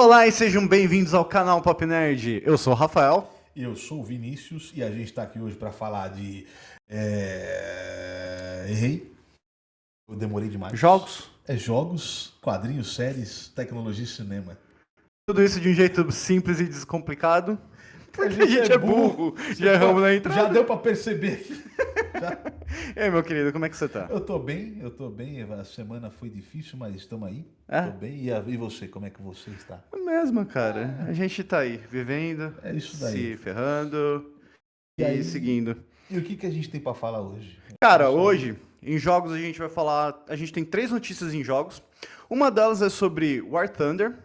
Olá e sejam bem-vindos ao canal Pop Nerd. Eu sou o Rafael. Eu sou o Vinícius e a gente está aqui hoje para falar de. Errei. Eu demorei demais. Jogos. Jogos, quadrinhos, séries, tecnologia e cinema. Tudo isso de um jeito simples e descomplicado. Porque a gente é burro. Já erramos na entrada. Já deu para perceber. E aí, meu querido, como é que você tá? Eu tô bem. A semana foi difícil, mas estamos aí. É? Tô bem. E você, como é que você está? É mesmo, cara. A gente tá aí, vivendo, É isso daí. se ferrando E aí? seguindo. E o que a gente tem para falar hoje? Cara, hoje, em jogos, a gente vai falar. A gente tem 3 notícias em jogos. Uma delas é sobre War Thunder,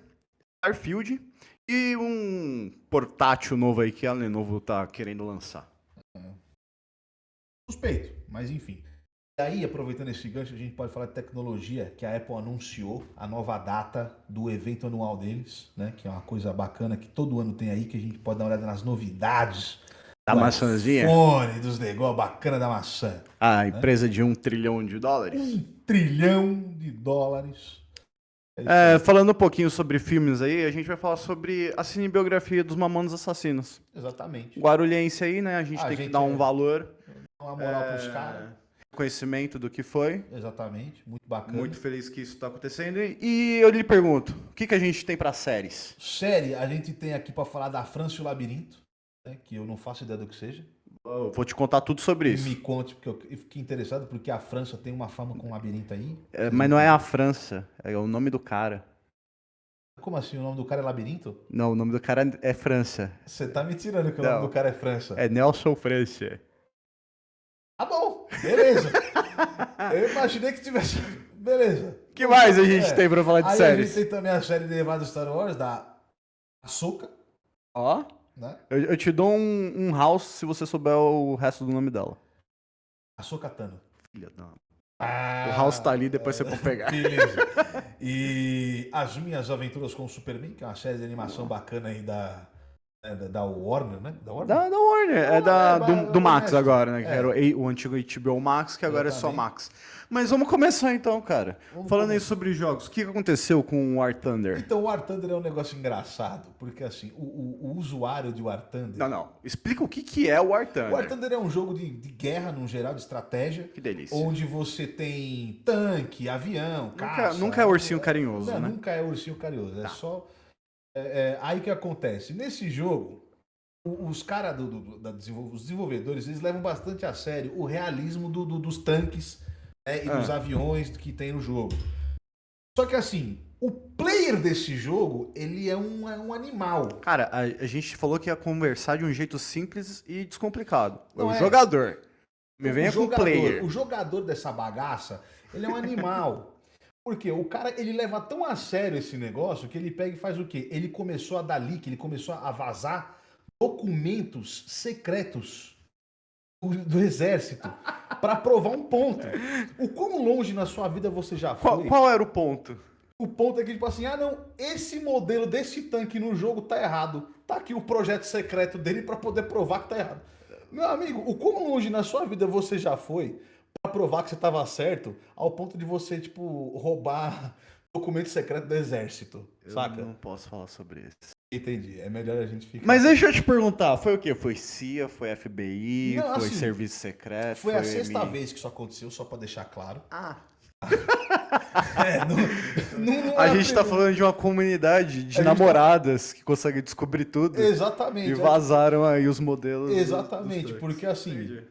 Starfield e um portátil novo aí que a Lenovo tá querendo lançar. Suspeito, mas enfim. E aí, aproveitando esse gancho, a gente pode falar de tecnologia, que a Apple anunciou a nova data do evento anual deles, né? Que é uma coisa bacana que todo ano tem aí, que a gente pode dar uma olhada nas novidades Da do maçãzinha? iPhone, dos negócios bacana da maçã. A empresa de $1 trilhão. $1 trilhão. É isso É, aí. falando um pouquinho sobre filmes aí, a gente vai falar sobre a cinebiografia dos Mamonas Assassinos. Exatamente. Guarulhense aí, né? A gente tem que dar um valor, Dá uma moral pros caras. conhecimento do que foi. Exatamente, muito bacana. Muito feliz que isso tá acontecendo. E eu lhe pergunto, o que a gente tem pra séries? Série, a gente tem aqui pra falar da França e o Labirinto, né? Que eu não faço ideia do que seja. Eu vou te contar tudo sobre isso. Me conte, porque eu fiquei interessado, porque a França tem uma fama com labirinto aí. É, mas não é a França, é o nome do cara. Como assim? O nome do cara é Labirinto? Não, o nome do cara é França. Você tá me tirando que o Não. nome do cara é França. É Nelson França. Tá bom, beleza. Eu imaginei que tivesse. Beleza. O que mais a gente tem pra falar de Aí séries? a gente tem também a série derivada do Star Wars, da Ahsoka, Ó, né? eu te dou um house se você souber o resto do nome dela. Ahsoka Tano. Filha da... Ah, O house tá ali, depois você pode pegar. Beleza. E As Minhas Aventuras com o Superman, que é uma série de animação bacana aí da Warner, né? Da Warner? Da Warner, do Max Honesto. agora, né? Que É. era o antigo HBO Max, que agora é só Exatamente. Max. Mas vamos começar então, cara. Vamos Falando aí começar. sobre jogos, o que aconteceu com o War Thunder? Então, o War Thunder é um negócio engraçado, porque assim, o usuário de War Thunder... Não. Explica o que é o War O Thunder. War Thunder é um jogo de guerra, no geral, de estratégia. Que delícia. Onde você tem tanque, avião, caça... Nunca é ursinho carinhoso, Não, né? nunca é ursinho carinhoso. Tá. É só... aí que acontece? Nesse jogo, os caras, os desenvolvedores, eles levam bastante a sério o realismo dos tanques, né, e dos aviões que tem no jogo. Só que assim, o player desse jogo, ele é um animal. Cara, a gente falou que ia conversar de um jeito simples e descomplicado. Não o é. jogador. Me venha com o player. O jogador dessa bagaça, ele é um animal. Porque o cara, ele leva tão a sério esse negócio que ele pega e faz o quê? Ele começou a dar leak, ele começou a vazar documentos secretos do exército para provar um ponto. O quão longe na sua vida você já foi? Qual era o ponto? O ponto é que, tipo assim, esse modelo desse tanque no jogo tá errado. Tá aqui o projeto secreto dele para poder provar que tá errado. Meu amigo, o quão longe na sua vida você já foi para provar que você tava certo, ao ponto de você, tipo, roubar documento secreto do exército, saca? Eu não posso falar sobre isso. Entendi, é melhor a gente ficar... Mas deixa eu te perguntar, foi o quê? Foi CIA, foi FBI, Não, foi assim, serviço secreto? Foi a sexta MI? vez que isso aconteceu, só pra deixar claro. Ah. Não A é gente tá primeira- falando de uma comunidade de A gente namoradas que conseguem descobrir tudo. Exatamente. E vazaram aí os modelos. Exatamente, dos porque assim, Entendi.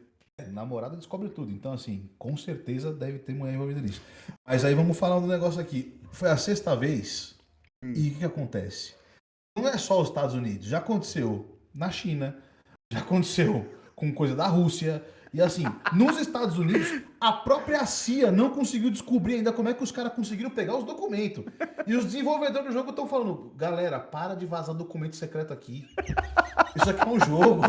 namorada descobre tudo. Então, assim, com certeza deve ter mulher envolvida nisso. Mas aí vamos falar um negócio aqui. Foi a sexta vez. E o que acontece? Não é só os Estados Unidos. Já aconteceu na China. Já aconteceu com coisa da Rússia. E assim, nos Estados Unidos, a própria CIA não conseguiu descobrir ainda como é que os caras conseguiram pegar os documentos. E os desenvolvedores do jogo estão falando, galera, para de vazar documento secreto aqui. Isso aqui é um jogo.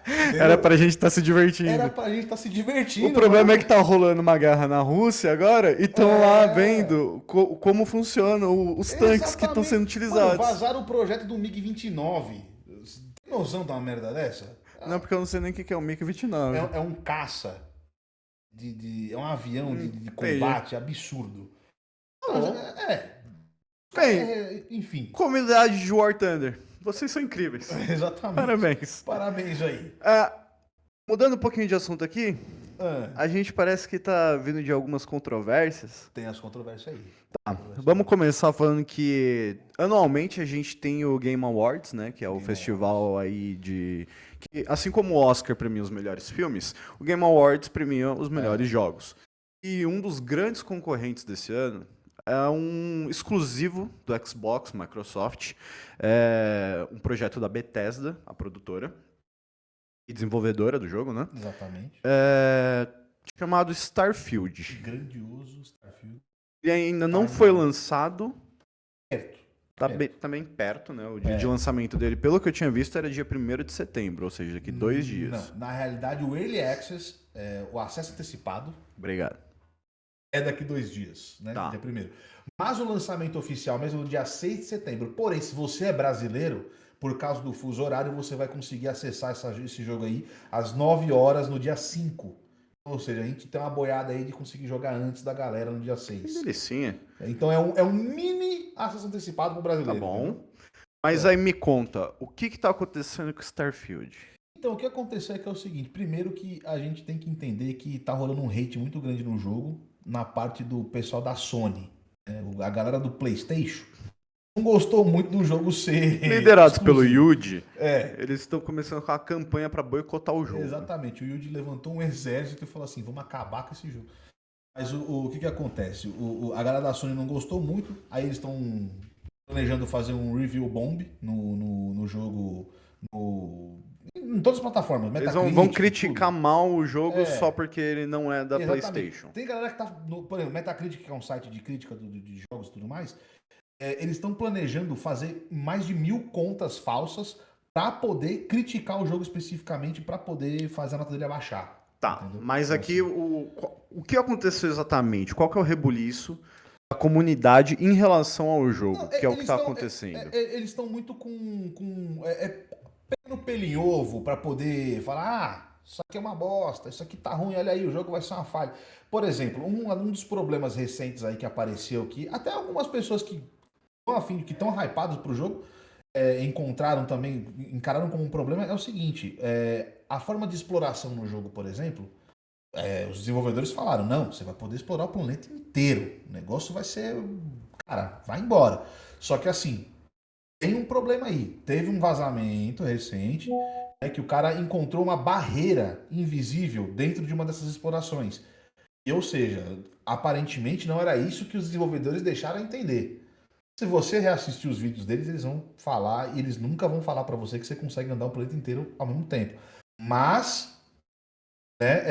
Entendeu? Era pra gente estar se divertindo. Era pra gente estar se divertindo. O problema mano. é que tá rolando uma guerra na Rússia agora e estão lá vendo como funcionam os tanques que estão Exatamente. sendo utilizados. Mano, vazaram o projeto do MiG-29. Tem noção de uma merda dessa? Não, porque eu não sei nem o que é o MiG-29. É um caça. É um avião de entendi. combate absurdo. Tá bom. Bem, Enfim. comunidade de War Thunder, vocês são incríveis. Exatamente. Parabéns. Parabéns aí. Mudando um pouquinho de assunto aqui, a gente parece que tá vindo de algumas controvérsias. Tem as controvérsias aí. Vamos começar falando que anualmente a gente tem o Game Awards, né? Que é o festival aí de... que, assim como o Oscar premia os melhores filmes, o Game Awards premia os melhores jogos. E um dos grandes concorrentes desse ano é um exclusivo do Xbox, Microsoft, um projeto da Bethesda, a produtora e desenvolvedora do jogo, né? Exatamente. Chamado Starfield. Grandioso Starfield. E ainda não foi lançado. Perto. Tá bem perto, né? O dia de lançamento dele, pelo que eu tinha visto, era dia 1º de setembro, ou seja, daqui 2 dias. Não, na realidade, o Early Access, o acesso antecipado, Obrigado. é daqui 2 dias, né? Tá. Dia 1º. Mas o lançamento oficial mesmo no dia 6 de setembro. Porém, se você é brasileiro, por causa do fuso horário, você vai conseguir acessar esse jogo aí às 9 horas no dia 5. Ou seja, a gente tem uma boiada aí de conseguir jogar antes da galera no dia 6. Que delicinha. Então é um mini acesso antecipado pro brasileiro. Tá bom. Entendeu? Mas aí me conta, o que tá acontecendo com o Starfield? Então, o que aconteceu é que é o seguinte. Primeiro que a gente tem que entender que tá rolando um hate muito grande no jogo, na parte do pessoal da Sony. Né? A galera do PlayStation não gostou muito do jogo ser Liderados pelo exclusivo. Yuji, eles estão começando com a campanha pra boicotar o jogo. Exatamente. O Yuji levantou um exército e falou assim, vamos acabar com esse jogo. Mas o que acontece? A galera da Sony não gostou muito, aí eles estão planejando fazer um review bomb no jogo, em todas as plataformas. Eles vão criticar mal o jogo só porque ele não é da Exatamente. PlayStation. Tem galera que tá, por exemplo, Metacritic, que é um site de crítica de jogos e tudo mais, eles estão planejando fazer mais de 1000 contas falsas para poder criticar o jogo especificamente, para poder fazer a nota dele abaixar. Tá, entendeu? mas Então, aqui assim, o que aconteceu exatamente? Qual que é o rebuliço da comunidade em relação ao jogo? Não, Que é o que eles tá tão- acontecendo? Eles estão muito pegando pelo em ovo para poder falar, isso aqui é uma bosta, isso aqui tá ruim, olha aí, o jogo vai ser uma falha. Por exemplo, um dos problemas recentes aí que apareceu aqui, até algumas pessoas que estão afim, que estão hypadas pro jogo, encararam como um problema, é o seguinte, a forma de exploração no jogo, por exemplo, os desenvolvedores falaram, não, você vai poder explorar o planeta inteiro, o negócio vai ser, cara, vai embora. Só que assim, tem um problema aí, teve um vazamento recente, que o cara encontrou uma barreira invisível dentro de uma dessas explorações. Ou seja, aparentemente não era isso que os desenvolvedores deixaram entender. Se você reassistir os vídeos deles, eles vão falar e eles nunca vão falar pra você que você consegue andar o planeta inteiro ao mesmo tempo. Mas, né,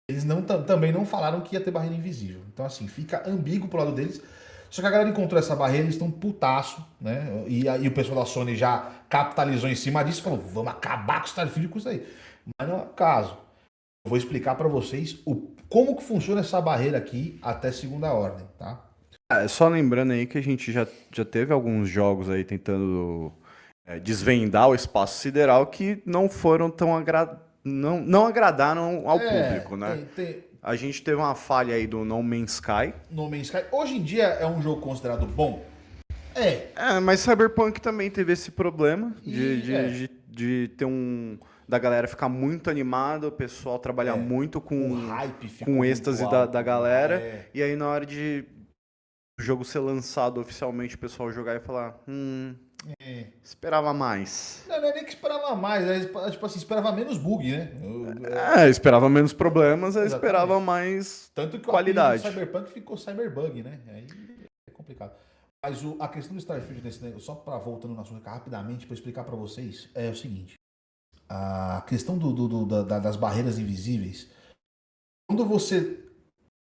eles também não falaram que ia ter barreira invisível. Então, assim, fica ambíguo pro lado deles. Só que a galera encontrou essa barreira, eles estão putaço, né? E aí o pessoal da Sony já capitalizou em cima disso e falou, vamos acabar com o Starfield com isso aí. Mas não é o caso. Eu vou explicar pra vocês como que funciona essa barreira aqui até segunda ordem, tá? Só lembrando aí que a gente já teve alguns jogos aí tentando desvendar o espaço sideral que não foram tão não agradaram ao público, né? A gente teve uma falha aí do No Man's Sky. No Man's Sky, hoje em dia é um jogo considerado bom? Mas Cyberpunk também teve esse problema de ter da galera ficar muito animada, o pessoal trabalhar muito com O hype ficou o êxtase muito da alto, galera, e aí na hora de o jogo ser lançado oficialmente, o pessoal jogar e falar, esperava mais. Não é nem que esperava mais, tipo assim, esperava menos bug, né? Esperava menos problemas, Exatamente. Esperava mais Tanto que qualidade. O Cyberpunk ficou Cyberbug, né? Aí é complicado. Mas a questão do Starfield nesse negócio, só para voltando no assunto rapidamente para explicar para vocês, é o seguinte: a questão das barreiras invisíveis, quando você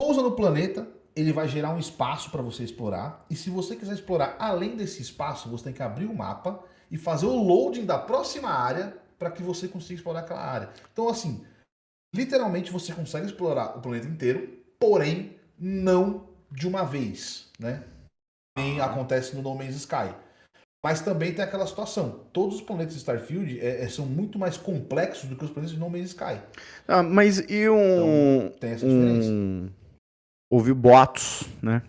pousa no planeta, ele vai gerar um espaço para você explorar. E se você quiser explorar além desse espaço, você tem que abrir o mapa e fazer o loading da próxima área para que você consiga explorar aquela área. Então, assim, literalmente você consegue explorar o planeta inteiro, porém não de uma vez, né? Nem acontece no No Man's Sky. Mas também tem aquela situação. Todos os planetas de Starfield são muito mais complexos do que os planetas de No Man's Sky. Mas e Então, tem essa diferença. Houve boatos, né?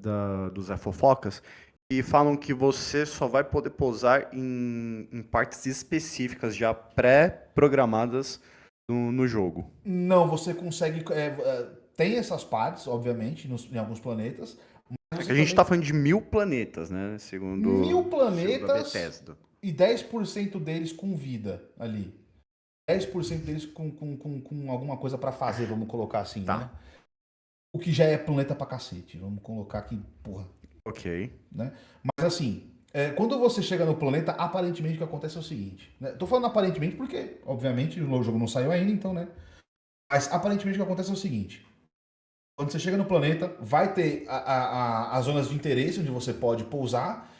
do Zé Fofocas, e falam que você só vai poder pousar em partes específicas já pré-programadas no jogo. Não, você consegue. Tem essas partes, obviamente, em alguns planetas. Mas É que você a gente também tá falando de 1000 planetas, né? 1000 segundo a planetas Bethesda. e 10% deles com vida ali. 10% deles com alguma coisa pra fazer, vamos colocar assim, Tá. né? O que já é planeta pra cacete. Vamos colocar aqui, porra. Ok. Né? Mas assim, quando você chega no planeta, aparentemente o que acontece é o seguinte. Né? Tô falando aparentemente porque, obviamente, o jogo não saiu ainda, então, né? Mas aparentemente o que acontece é o seguinte. Quando você chega no planeta, vai ter as zonas de interesse onde você pode pousar,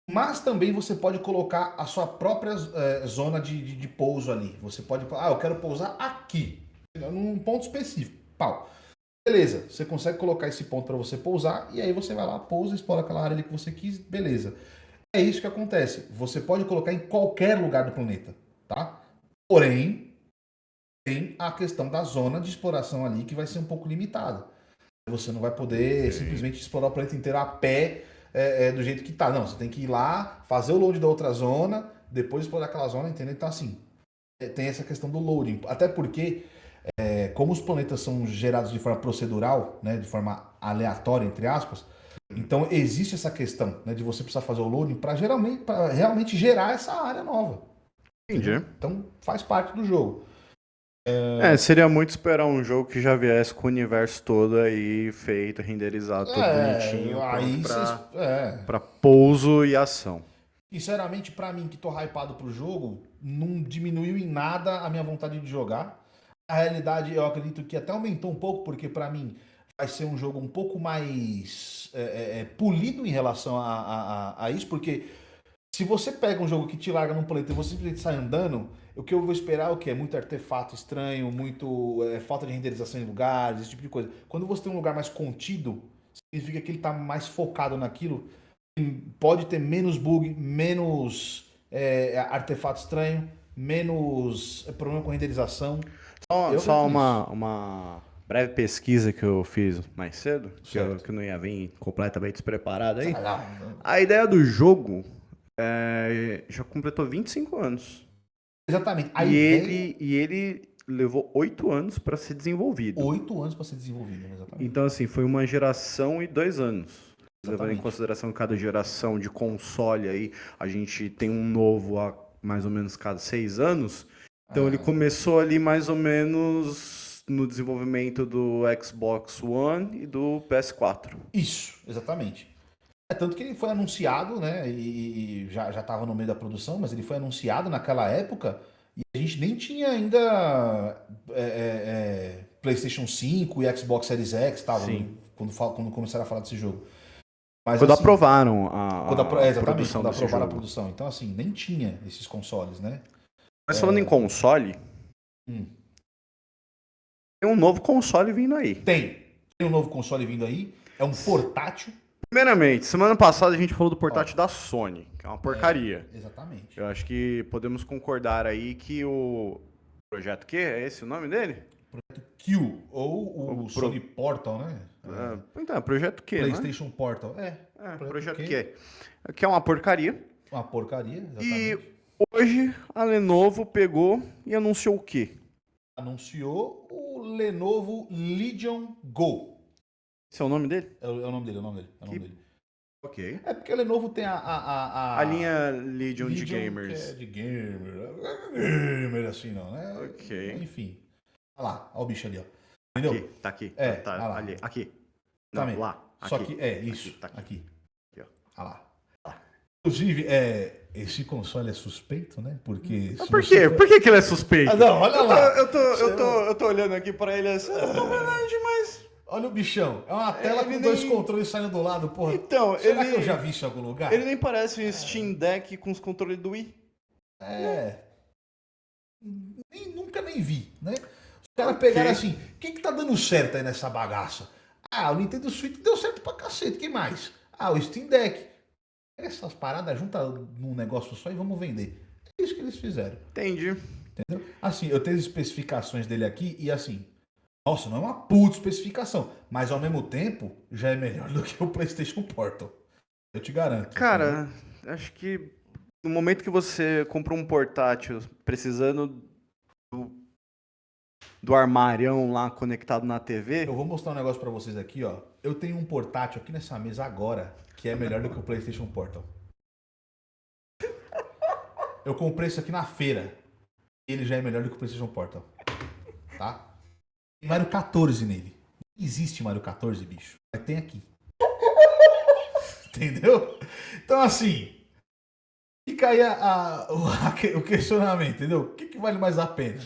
mas também você pode colocar a sua própria zona de pouso ali. Você pode, eu quero pousar aqui, num ponto específico. Pau. Beleza, você consegue colocar esse ponto para você pousar e aí você vai lá, pousa, explora aquela área ali que você quis, beleza. É isso que acontece. Você pode colocar em qualquer lugar do planeta, tá? Porém, tem a questão da zona de exploração ali que vai ser um pouco limitada. Você não vai poder simplesmente explorar o planeta inteiro a pé do jeito que tá. Não, você tem que ir lá, fazer o load da outra zona, depois explorar aquela zona, entendeu? Então, assim, tem essa questão do loading. Até porque, como os planetas são gerados de forma procedural, né, de forma aleatória, entre aspas, então existe essa questão, né, de você precisar fazer o loading para realmente gerar essa área nova. Entendi. Entendeu? Então faz parte do jogo. Seria muito esperar um jogo que já viesse com o universo todo aí feito, renderizado, todo bonitinho, pronto Aí vocês. pra pouso e ação. Sinceramente, pra mim que tô hypado pro jogo, não diminuiu em nada a minha vontade de jogar. A realidade, eu acredito que até aumentou um pouco, porque pra mim vai ser um jogo um pouco mais polido em relação a isso, porque se você pega um jogo que te larga num planeta e você simplesmente sai andando, o que eu vou esperar é o quê? É muito artefato estranho, muito falta de renderização em lugares, esse tipo de coisa. Quando você tem um lugar mais contido, significa que ele tá mais focado naquilo, pode ter menos bug, menos artefato estranho, menos problema com renderização. Eu Só acredito nisso. uma breve pesquisa que eu fiz mais cedo, Certo. que eu não ia vir completamente despreparado aí. Não. A ideia do jogo já completou 25 anos. Exatamente. A E ideia, ele levou 8 anos para ser desenvolvido. 8 anos para ser desenvolvida, exatamente. Então, assim, foi uma geração e 2 anos. Levando em Exatamente. consideração que cada geração de console aí, a gente tem um novo a mais ou menos cada 6 anos. Então ele começou ali mais ou menos no desenvolvimento do Xbox One e do PS4. Isso, exatamente. Tanto que ele foi anunciado, né? E já estava no meio da produção, mas ele foi anunciado naquela época e a gente nem tinha ainda PlayStation 5 e Xbox Series X, tava, Sim. quando começaram a falar desse jogo. Mas Quando assim, aprovaram exatamente, produção quando desse aprovaram a jogo. produção. Então, assim, nem tinha esses consoles, né? Mas falando em console, Hum. tem um novo console vindo aí. Tem um novo console vindo aí, é um portátil. Primeiramente, semana passada a gente falou do portátil da Sony, que é uma porcaria. Exatamente. Eu acho que podemos concordar aí que o Projeto Q, é esse o nome dele? Q, ou o Sony Portal, né? Então, Projeto Q, né? PlayStation Portal. Projeto Q. Que é uma porcaria. Uma porcaria, E exatamente. hoje a Lenovo pegou e anunciou o quê? Anunciou o Lenovo Legion Go. Esse é o nome dele? É o nome dele, é o nome dele. É o nome dele. Ok. É porque a Lenovo tem A linha Legion de Que é gamers. de gamer assim não, né? Ok. Enfim. Olha lá, olha o bicho ali, ó. Aqui, Entendeu? tá aqui. É, Tá olha lá. ali. Aqui. Não, Também. lá. Só Aqui. que, isso, Tá aqui. aqui. Aqui, ó. Olha lá. Inclusive, esse console é suspeito, né? Porque. Mas por quê? Por que ele é suspeito? Não, olha lá. Eu tô olhando aqui pra ele assim. Eu tô falando demais. Olha o bichão. É uma tela com dois controles saindo do lado, porra. Então, Será que eu já vi isso em algum lugar? Ele nem parece um Steam Deck com os controles do Wii. Nunca nem vi, né? Os caras pegaram assim, o que tá dando certo aí nessa bagaça? O Nintendo Switch deu certo pra cacete, que mais? O Steam Deck. Pega essas paradas, junta num negócio só e vamos vender. É isso que eles fizeram. Entendi. Entendeu? Assim, eu tenho as especificações dele aqui e assim, Nossa, não é uma puta especificação. Mas ao mesmo tempo, já é melhor do que o PlayStation Portal. Eu te garanto. Cara, acho que no momento que você compra um portátil precisando do, do armarião lá conectado na Eu TV, vou mostrar um negócio pra vocês aqui, ó. Eu tenho um portátil aqui nessa mesa agora, que é melhor do que o PlayStation Portal. Eu comprei isso aqui na feira. Ele já é melhor do que o PlayStation Portal. Tá? Tem Mario 14 nele. Não existe Mario 14, bicho. Mas tem aqui. Entendeu? Então, assim, fica aí o questionamento, entendeu? O que vale mais a pena?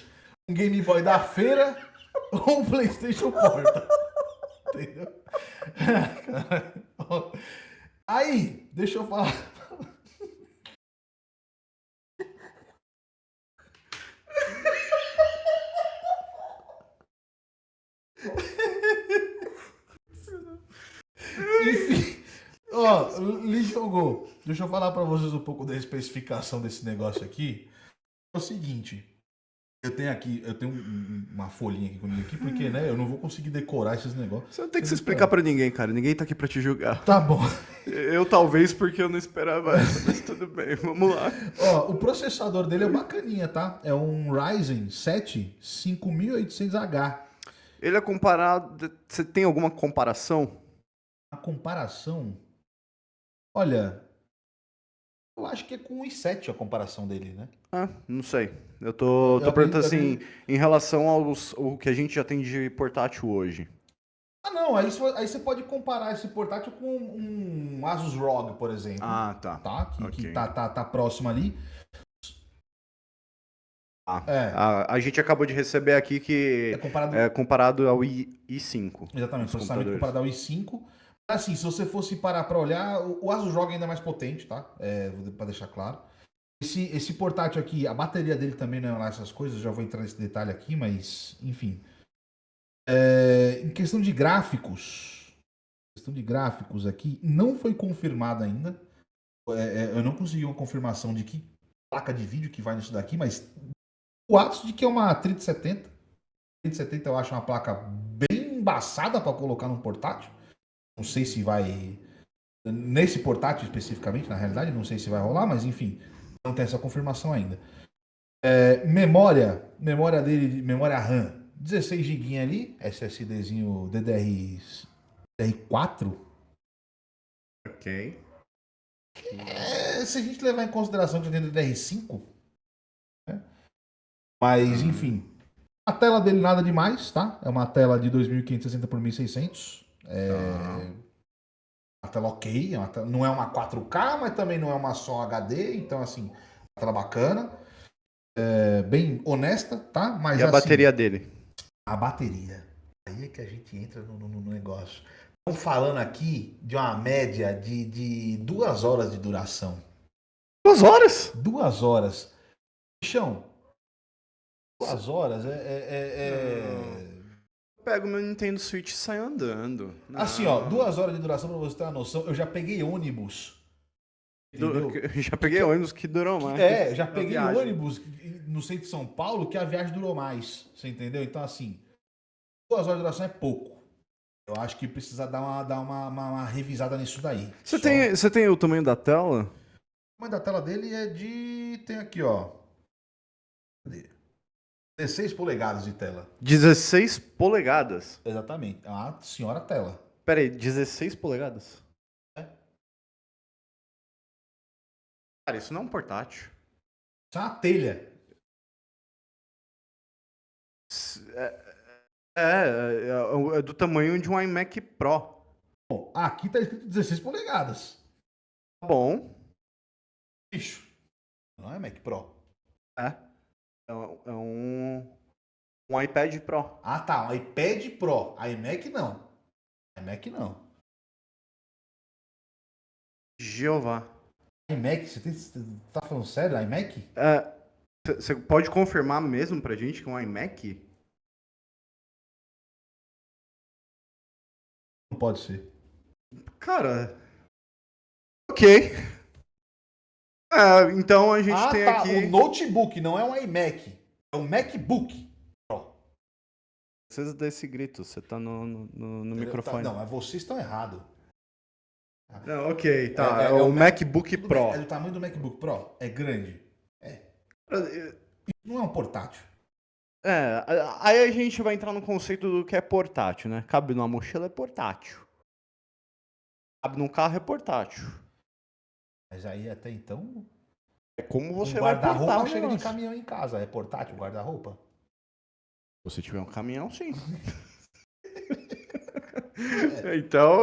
Um Game Boy da feira ou um PlayStation Portal? Entendeu? Aí, deixa eu falar. Enfim, ó, Legion Go. Deixa eu falar pra vocês um pouco da especificação desse negócio aqui. É o seguinte, eu tenho uma folhinha aqui comigo aqui, porque, né, eu não vou conseguir decorar esses negócios. você não tem que se explicar pra ninguém, cara. Ninguém tá aqui pra te julgar. Tá bom. Eu talvez porque eu não esperava essa, mas tudo bem, vamos lá. Ó, o processador dele é bacaninha, tá? É um Ryzen 7 5800H. Ele é comparado. Você tem alguma comparação? A comparação, olha, eu acho que é com o i7 a comparação dele, né? Ah, não sei. Eu tô perguntando assim, em relação ao que a gente já tem de portátil hoje. Ah, não, aí você pode comparar esse portátil com um Asus ROG, por exemplo. Ah, tá. Tá? Que Ok. tá próximo ali. Ah, É. a gente acabou de receber aqui que É comparado. é comparado ao i5. Exatamente, Os processamento computadores. comparado ao i5. Assim, se você fosse parar pra olhar, o Asus ROG ainda é mais potente, tá? Pra deixar claro. Esse portátil aqui, a bateria dele também não é lá essas coisas, já vou entrar nesse detalhe aqui, mas, enfim. Em questão de gráficos aqui, não foi confirmado ainda. Eu não consegui uma confirmação de que placa de vídeo que vai nisso daqui, mas o ato de que é uma 3070. 3070 eu acho uma placa bem embaçada para colocar num portátil. Não sei se vai. Nesse portátil especificamente, na realidade, não sei se vai rolar, mas enfim, não tem essa confirmação ainda. Memória dele, memória RAM, 16 GB ali, SSDzinho DDR4. Ok. Se a gente levar em consideração que tem DDR5, né? Mas enfim, a tela dele nada demais, tá? É uma tela de 2560 por 1600. Uma tela ok, não é uma 4K, mas também não é uma só HD, então assim, uma tela bacana, bem honesta, tá? Mas E a assim, bateria dele? a bateria, aí é que a gente entra no negócio. Estão falando aqui de uma média de 2 horas de duração. 2 horas? 2 horas. Chão, 2 horas Pego meu Nintendo Switch e saio andando. Assim, ó, 2 horas de duração pra você ter uma noção. Eu já peguei ônibus. Entendeu? Já peguei ônibus que duram mais. Já na peguei viagem. ônibus no centro de São Paulo que a viagem durou mais. Você entendeu? Então, assim, 2 horas de duração é pouco. Eu acho que precisa dar uma revisada nisso daí. Você tem o tamanho da tela? O tamanho da tela dele é Tem aqui, ó. Cadê? 16 polegadas de tela. 16 polegadas. Exatamente. É uma senhora tela. Pera aí, 16 polegadas? É. Cara, isso não é um portátil. Isso é uma telha. É do tamanho de um iMac Pro. Bom, aqui tá escrito 16 polegadas. Tá bom. Bicho. Não é Mac Pro. É um iPad Pro. Ah, tá. Um iPad Pro. iMac não. iMac não. Jeová. iMac, você tá falando sério? iMac? Você pode confirmar mesmo pra gente que é um iMac? Não pode ser. Cara, ok. Então a gente tem tá. aqui. O notebook não é um iMac. É um MacBook Pro. Precisa desse grito, você tá no microfone. Não, mas vocês estão errados. Não, ok, tá. É o MacBook tudo Pro. bem, é do tamanho do MacBook Pro? É grande? É. Não é um portátil. É, aí a gente vai entrar no conceito do que é portátil, né? Cabe numa mochila, é portátil. Cabe num carro, é portátil. Mas aí até então, É como um você vai portar guarda-roupa o chega de negócio. caminhão em casa. É portátil o guarda-roupa? Se você tiver um caminhão, sim. Então,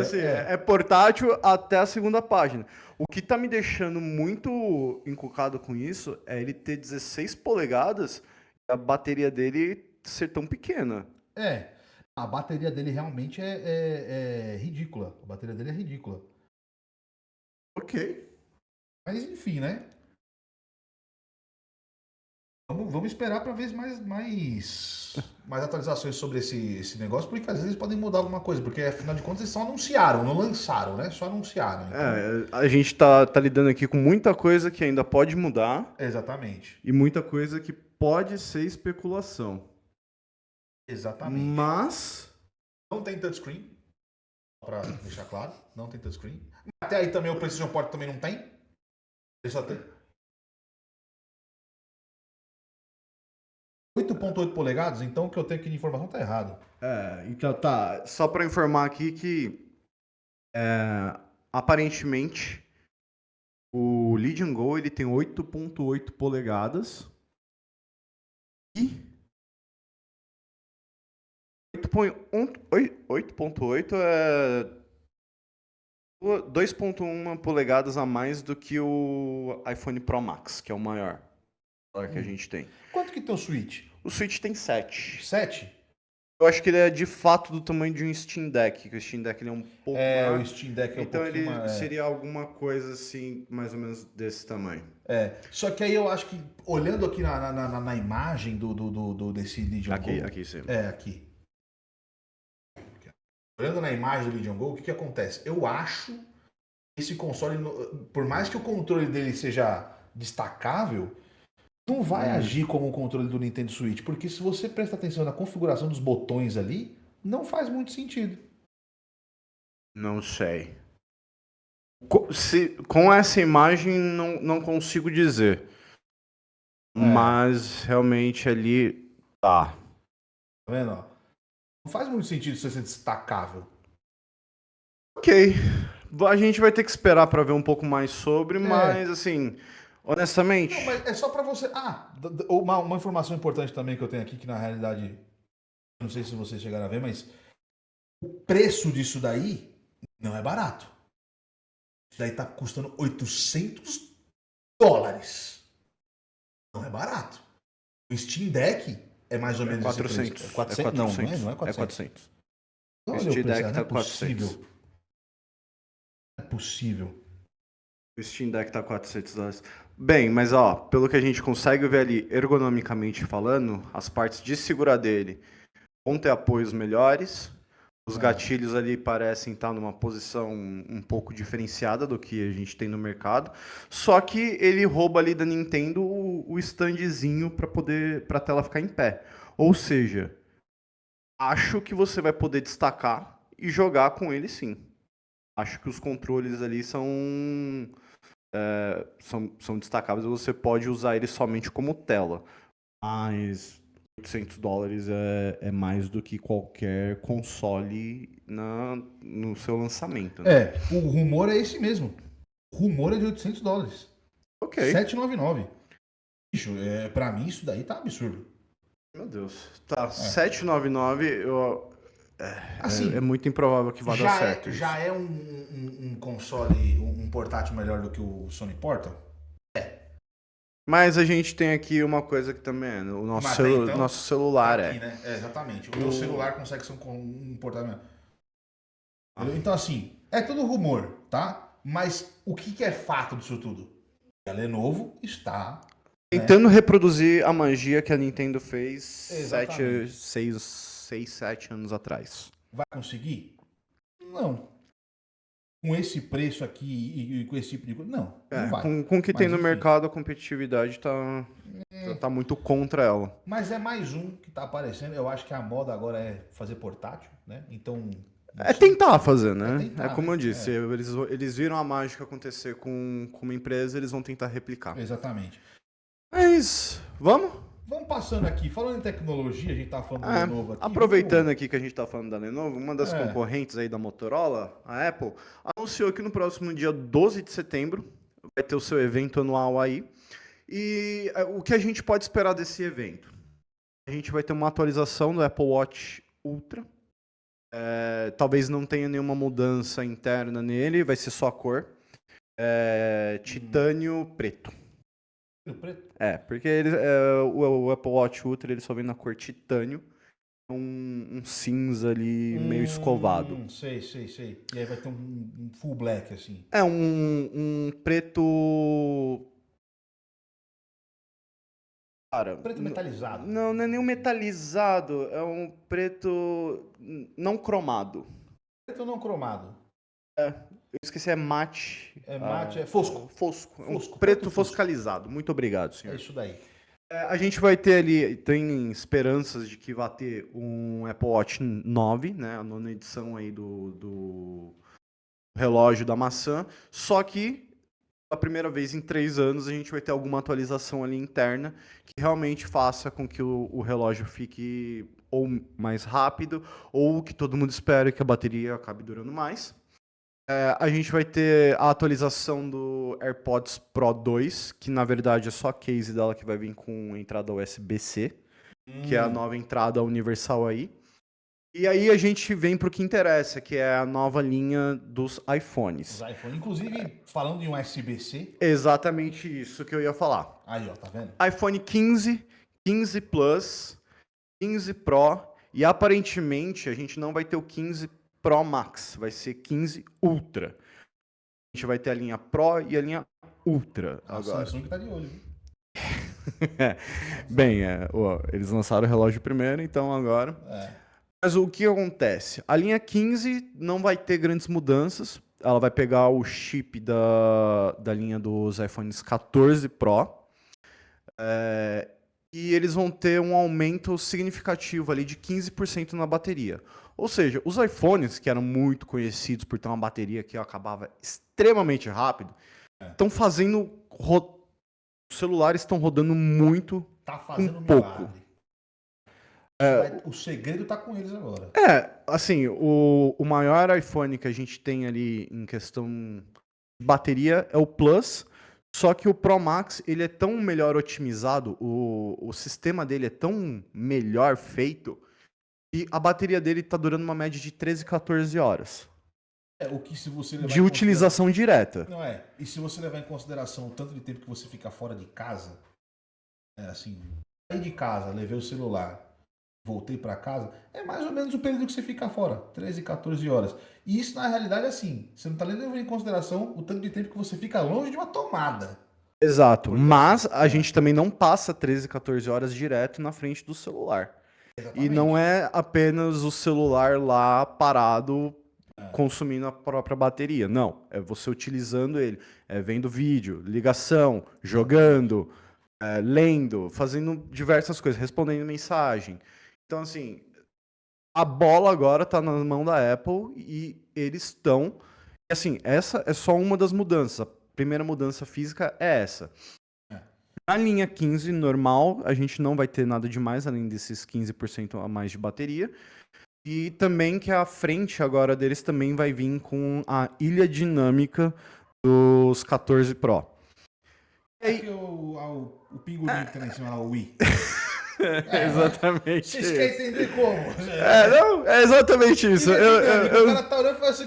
assim, é portátil até a segunda página. O que tá me deixando muito encucado com isso é ele ter 16 polegadas e a bateria dele ser tão pequena. É. A bateria dele realmente é ridícula. A bateria dele é ridícula. Ok. Mas enfim, né? Vamos esperar para ver mais atualizações sobre esse negócio, porque às vezes eles podem mudar alguma coisa, porque afinal de contas eles só anunciaram, não lançaram, né? Só anunciaram. Então, A gente tá lidando aqui com muita coisa que ainda pode mudar exatamente. e muita coisa que pode ser especulação. Exatamente. Mas Não tem touchscreen, para deixar claro, não tem touchscreen. Até aí também o PlayStation Portal também não tem. Ele só tem 8.8 polegadas, então o que eu tenho aqui de informação tá errado. então tá. Só para informar aqui que aparentemente o Legion Go ele tem 8.8 polegadas e 8.8 é 2.1 polegadas a mais do que o iPhone Pro Max, que é o maior que a gente tem. Quanto que tem o Switch? O Switch tem 7. 7? Eu acho que ele é de fato do tamanho de um Steam Deck, que o Steam Deck ele é um pouco maior. O Steam Deck é um Então pouquinho ele mais. seria alguma coisa assim, mais ou menos desse tamanho. Só que aí eu acho que, olhando aqui na imagem desse Legion Aqui, Go. aqui sim. Aqui. Olhando na imagem do Legion Go, o que acontece? Eu acho que esse console, por mais que o controle dele seja destacável, não vai agir como o controle do Nintendo Switch, porque se você presta atenção na configuração dos botões ali, não faz muito sentido. Não sei. Com essa imagem não consigo dizer. Mas realmente ali tá. Tá vendo? Ó? Não faz muito sentido isso ser destacável. Ok. A gente vai ter que esperar pra ver um pouco mais sobre, mas assim, honestamente. Não, mas é só pra você. Uma informação importante também que eu tenho aqui, que na realidade, não sei se vocês chegaram a ver, mas o preço disso daí não é barato. Isso daí tá custando $800. Não é barato. O Steam Deck é mais ou menos 400. esse preço. 400? Não é 400. É 400. Olha O Steam preço, Deck não é tá 400. possível. Não é possível. O Steam Deck tá $400. Bem, mas ó, pelo que a gente consegue ver ali, ergonomicamente falando, as partes de segurar dele vão ter apoios melhores. Os gatilhos ali parecem estar numa posição um pouco diferenciada do que a gente tem no mercado. Só que ele rouba ali da Nintendo o standzinho para a tela ficar em pé. Ou seja, acho que você vai poder destacar e jogar com ele sim. Acho que os controles ali são destacáveis e você pode usar ele somente como tela. Mas $800 é mais do que qualquer console no seu lançamento. Né? O rumor é esse mesmo. O rumor é de $800. Ok. 799. Bicho, pra mim isso daí tá absurdo. Meu Deus. Tá, 799, Assim, é muito improvável que vá dar certo. Já é um console, um portátil melhor do que o Sony Portal? Mas a gente tem aqui uma coisa que também é, o nosso celular aqui, né? Exatamente. O meu celular consegue ser um portátil melhor. Então, assim, é tudo rumor, tá? Mas o que é fato disso tudo? A Lenovo está tentando reproduzir a magia que a Nintendo fez 7 anos atrás. Vai conseguir? Não. Com esse preço aqui e com esse tipo de coisa? Não vai. Com o que tem no enfim. mercado, a competitividade tá tá muito contra ela. Mas é mais um que tá aparecendo. Eu acho que a moda agora é fazer portátil, né? Então. Não É sei. tentar fazer, né? tentar, É como né? eu disse, eles viram a mágica acontecer com uma empresa, eles vão tentar replicar. Exatamente. Mas, vamos? Vamos passando aqui. Falando em tecnologia, a gente tá falando do Lenovo aqui. Aproveitando aqui que a gente tá falando da Lenovo, uma das É. concorrentes aí da Motorola, a Apple, anunciou que no próximo dia 12 de setembro vai ter o seu evento anual aí. E o que a gente pode esperar desse evento? A gente vai ter uma atualização do Apple Watch Ultra. Talvez não tenha nenhuma mudança interna nele, vai ser só a cor. Titânio preto. Preto. Porque o Apple Watch Ultra ele só vem na cor titânio. Um cinza ali meio escovado. Sei. E aí vai ter um full black, assim. Um preto. Cara, Preto metalizado. Não é nenhum metalizado, é um preto não cromado. Preto não cromado. Eu esqueci, é mate. É mate, é fosco. Fosco. Fosco, Um preto preto fosco. foscalizado. Muito obrigado, É senhor. isso daí. A gente vai ter ali, tem esperanças de que vai ter um Apple Watch 9, né? A nona edição aí do relógio da maçã. Só que, pela primeira vez em 3 anos, a gente vai ter alguma atualização ali interna que realmente faça com que o relógio fique ou mais rápido, ou que todo mundo espere que a bateria acabe durando mais. A gente vai ter a atualização do AirPods Pro 2, que na verdade é só a case dela que vai vir com entrada USB-C, que é a nova entrada universal aí. E aí a gente vem pro que interessa, que é a nova linha dos iPhones. Os iPhone. Inclusive, falando em USB-C. Exatamente isso que eu ia falar. Aí, ó, tá vendo? iPhone 15, 15 Plus, 15 Pro e aparentemente a gente não vai ter o 15 Pro Max, vai ser 15 Ultra. A gente vai ter a linha Pro e a linha Ultra A agora. Samsung tá de olho, viu? Bem, eles lançaram o relógio primeiro, então agora. Mas o que acontece? A linha 15 não vai ter grandes mudanças. Ela vai pegar o chip da linha dos iPhones 14 Pro. E eles vão ter um aumento significativo ali de 15% na bateria. Ou seja, os iPhones, que eram muito conhecidos por ter uma bateria que acabava extremamente rápido, estão fazendo. Os celulares estão rodando muito. Tá fazendo pouco. milagre. O segredo tá com eles agora. Assim, o maior iPhone que a gente tem ali em questão de bateria é o Plus. Só que o Pro Max, ele é tão melhor otimizado, o sistema dele é tão melhor feito, e a bateria dele tá durando uma média de 13, 14 horas. O que se você levar De utilização direta. Não é. E se você levar em consideração o tanto de tempo que você fica fora de casa, assim, saí de casa, levei o celular, voltei para casa, é mais ou menos o período que você fica fora, 13, 14 horas. E isso na realidade é assim, você não tá nem levando em consideração o tanto de tempo que você fica longe de uma tomada. Exato, mas a gente também não passa 13, 14 horas direto na frente do celular. Exatamente. E não é apenas o celular lá parado consumindo a própria bateria. Não, é você utilizando ele, vendo vídeo, ligação, jogando, lendo, fazendo diversas coisas, respondendo mensagem. Então, assim, a bola agora tá na mão da Apple e eles estão... Assim, essa é só uma das mudanças. A primeira mudança física é essa. Na linha 15 normal, a gente não vai ter nada demais, além desses 15% a mais de bateria. E também que a frente agora deles também vai vir com a ilha dinâmica dos 14 Pro. Que o pinguim que tá lá em cima lá, o Wii. Exatamente. Vocês querem entender como? Não, é exatamente isso. O cara tá olhando e fala assim,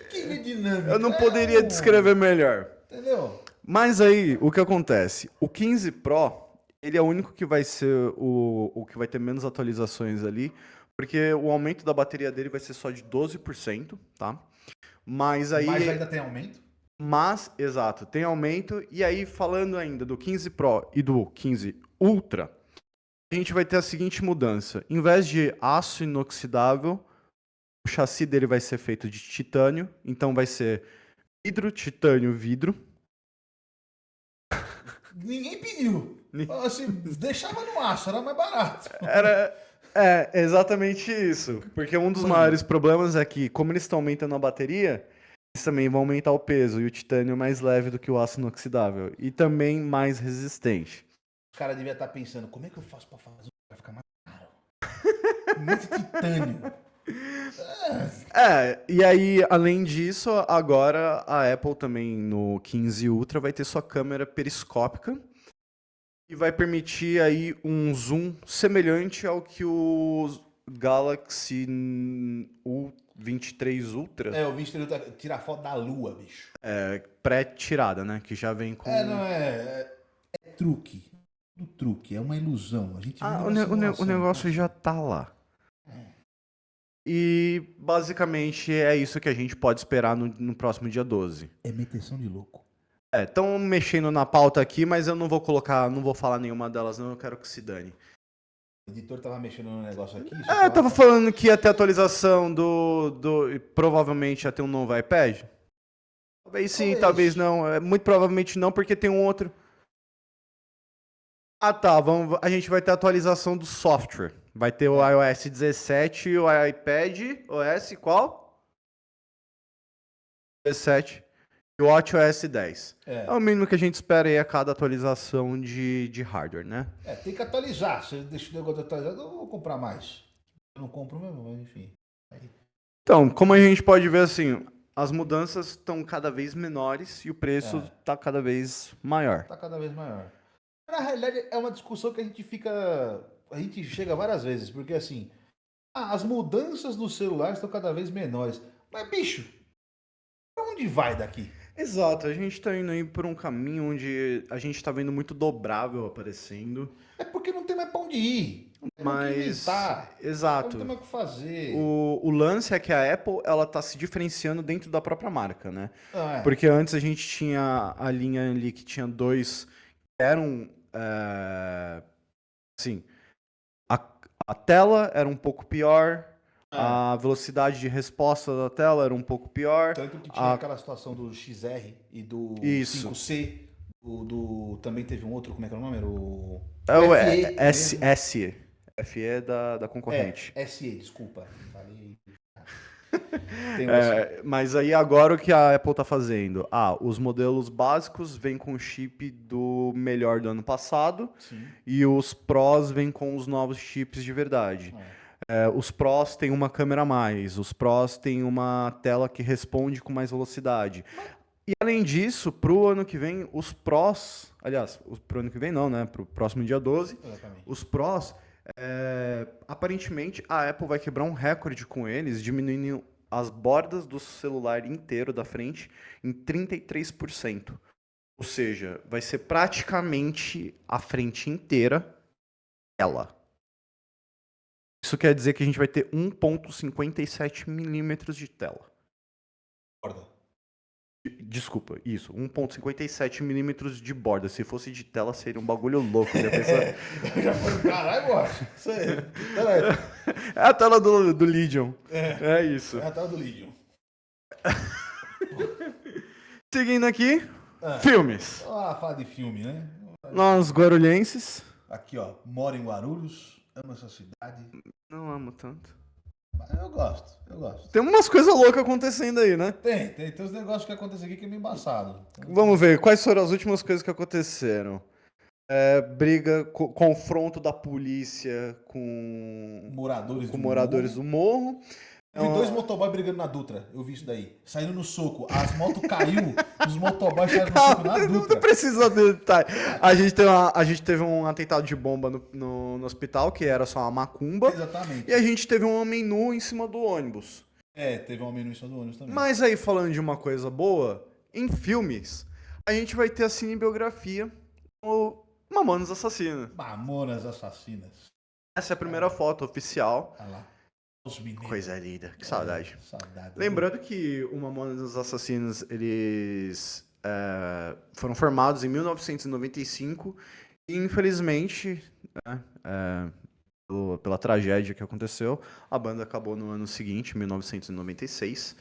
que ilha dinâmica? Eu não poderia descrever melhor. Entendeu? Mas aí, o que acontece? O 15 Pro, ele é o único que vai ser o que vai ter menos atualizações ali, porque o aumento da bateria dele vai ser só de 12%, tá? Mas ainda tem aumento? Mas, exato, tem aumento. E aí, falando ainda do 15 Pro e do 15 Ultra, a gente vai ter a seguinte mudança. Em vez de aço inoxidável, o chassi dele vai ser feito de titânio. Então vai ser vidro, titânio, vidro. Ninguém pediu. Assim, deixava no aço, era mais barato. É exatamente isso. Porque um dos maiores problemas é que, como eles estão aumentando a bateria, eles também vão aumentar o peso. E o titânio é mais leve do que o aço inoxidável. E também mais resistente. Os caras deviam estar pensando, como é que eu faço pra fazer pra ficar mais caro? Muito titânio. E aí, além disso, agora a Apple também no 15 Ultra vai ter sua câmera periscópica e vai permitir aí um zoom semelhante ao que o Galaxy U23 Ultra O 23 tira foto da lua, bicho. pré-tirada, né? Que já vem com... É truque. Do truque, é uma ilusão. A gente vive o, uma ne- o ne- o simulação. negócio já tá lá. E basicamente é isso que a gente pode esperar no próximo dia 12. É meteção de louco. Estão mexendo na pauta aqui, mas eu não vou falar nenhuma delas, não, eu quero que se dane. O editor tava mexendo no negócio aqui. Eu tava falando que ia ter atualização provavelmente ia ter um novo iPad. Talvez sim, talvez não. Muito provavelmente não, porque tem um outro. Ah tá, a gente vai ter atualização do software. Vai ter o iOS 17 e o iPad OS qual? 17 e o WatchOS 10. É o mínimo que a gente espera aí a cada atualização de hardware, né? Tem que atualizar. Se eu deixo o negócio atualizado, eu não vou comprar mais. Eu não compro mesmo, mas enfim. Então, como a gente pode ver assim, as mudanças estão cada vez menores e o preço está cada vez maior. Tá cada vez maior. Na realidade, é uma discussão que a gente fica... A gente chega várias vezes, porque assim... as mudanças dos celulares estão cada vez menores. Mas, bicho, pra onde vai daqui? Exato, a gente tá indo aí por um caminho onde a gente tá vendo muito dobrável aparecendo. É porque não tem mais pra onde ir. Mas, exato. Não tem mais o que fazer. O lance é que a Apple, ela tá se diferenciando dentro da própria marca, né? Ah, é. Porque antes a gente tinha a linha ali que tinha dois que eram, assim, a tela era um pouco pior, a velocidade de resposta da tela era um pouco pior. Tanto que tinha aquela situação do XR e do Isso. 5C, também teve um outro, como é que era o nome? Era o SE. FE da concorrente. SE, desculpa. Falei. Mas aí agora o que a Apple tá fazendo? Os modelos básicos vêm com o chip do melhor do ano passado. Sim. E os Pros vêm com os novos chips de verdade. Os Pros têm uma câmera a mais, os Pros têm uma tela que responde com mais velocidade. E além disso, pro ano que vem, os Pros, aliás, pro ano que vem não, né? Pro próximo dia 12, Exatamente. os Pros, aparentemente a Apple vai quebrar um recorde com eles, diminuindo as bordas do celular inteiro da frente em 33%. Ou seja, vai ser praticamente a frente inteira tela. Isso quer dizer que a gente vai ter 1,57 milímetros de tela. Borda. Desculpa, isso. 1,57 milímetros de borda. Se fosse de tela, seria um bagulho louco. Já pensou? Já foi, caralho, eu acho. Isso aí. É a tela do Legion. É isso. É a tela do Legion. Seguindo aqui, filmes. Fala de filme, né? Nós, guarulhenses. Aqui, ó. Moro em Guarulhos. Amo essa cidade. Não amo tanto. Mas eu gosto. Tem umas coisas loucas acontecendo aí, né? Tem uns negócios que acontecem aqui que é meio embaçado. Vamos ver, quais foram as últimas coisas que aconteceram? Confronto da polícia com moradores do morro. Eu vi 2 motoboys brigando na Dutra. Eu vi isso daí. Saindo no soco. As motos caiu, os motoboys saíram no soco na Dutra. Não precisa de detalhe. A gente teve um atentado de bomba no hospital, que era só uma macumba. Exatamente. E a gente teve um homem nu em cima do ônibus. Teve um homem nu em cima do ônibus também. Mas aí, falando de uma coisa boa, em filmes, a gente vai ter a cinebiografia do Mamonas Assassinas. Mamonas Assassinas. Essa é a primeira foto oficial. Olha lá. Os mineiros. Coisa linda, que saudade. Saudade. Lembrando que o Mamonas Assassinos, eles foram formados em 1995 e, infelizmente, pela tragédia que aconteceu, a banda acabou no ano seguinte, 1996.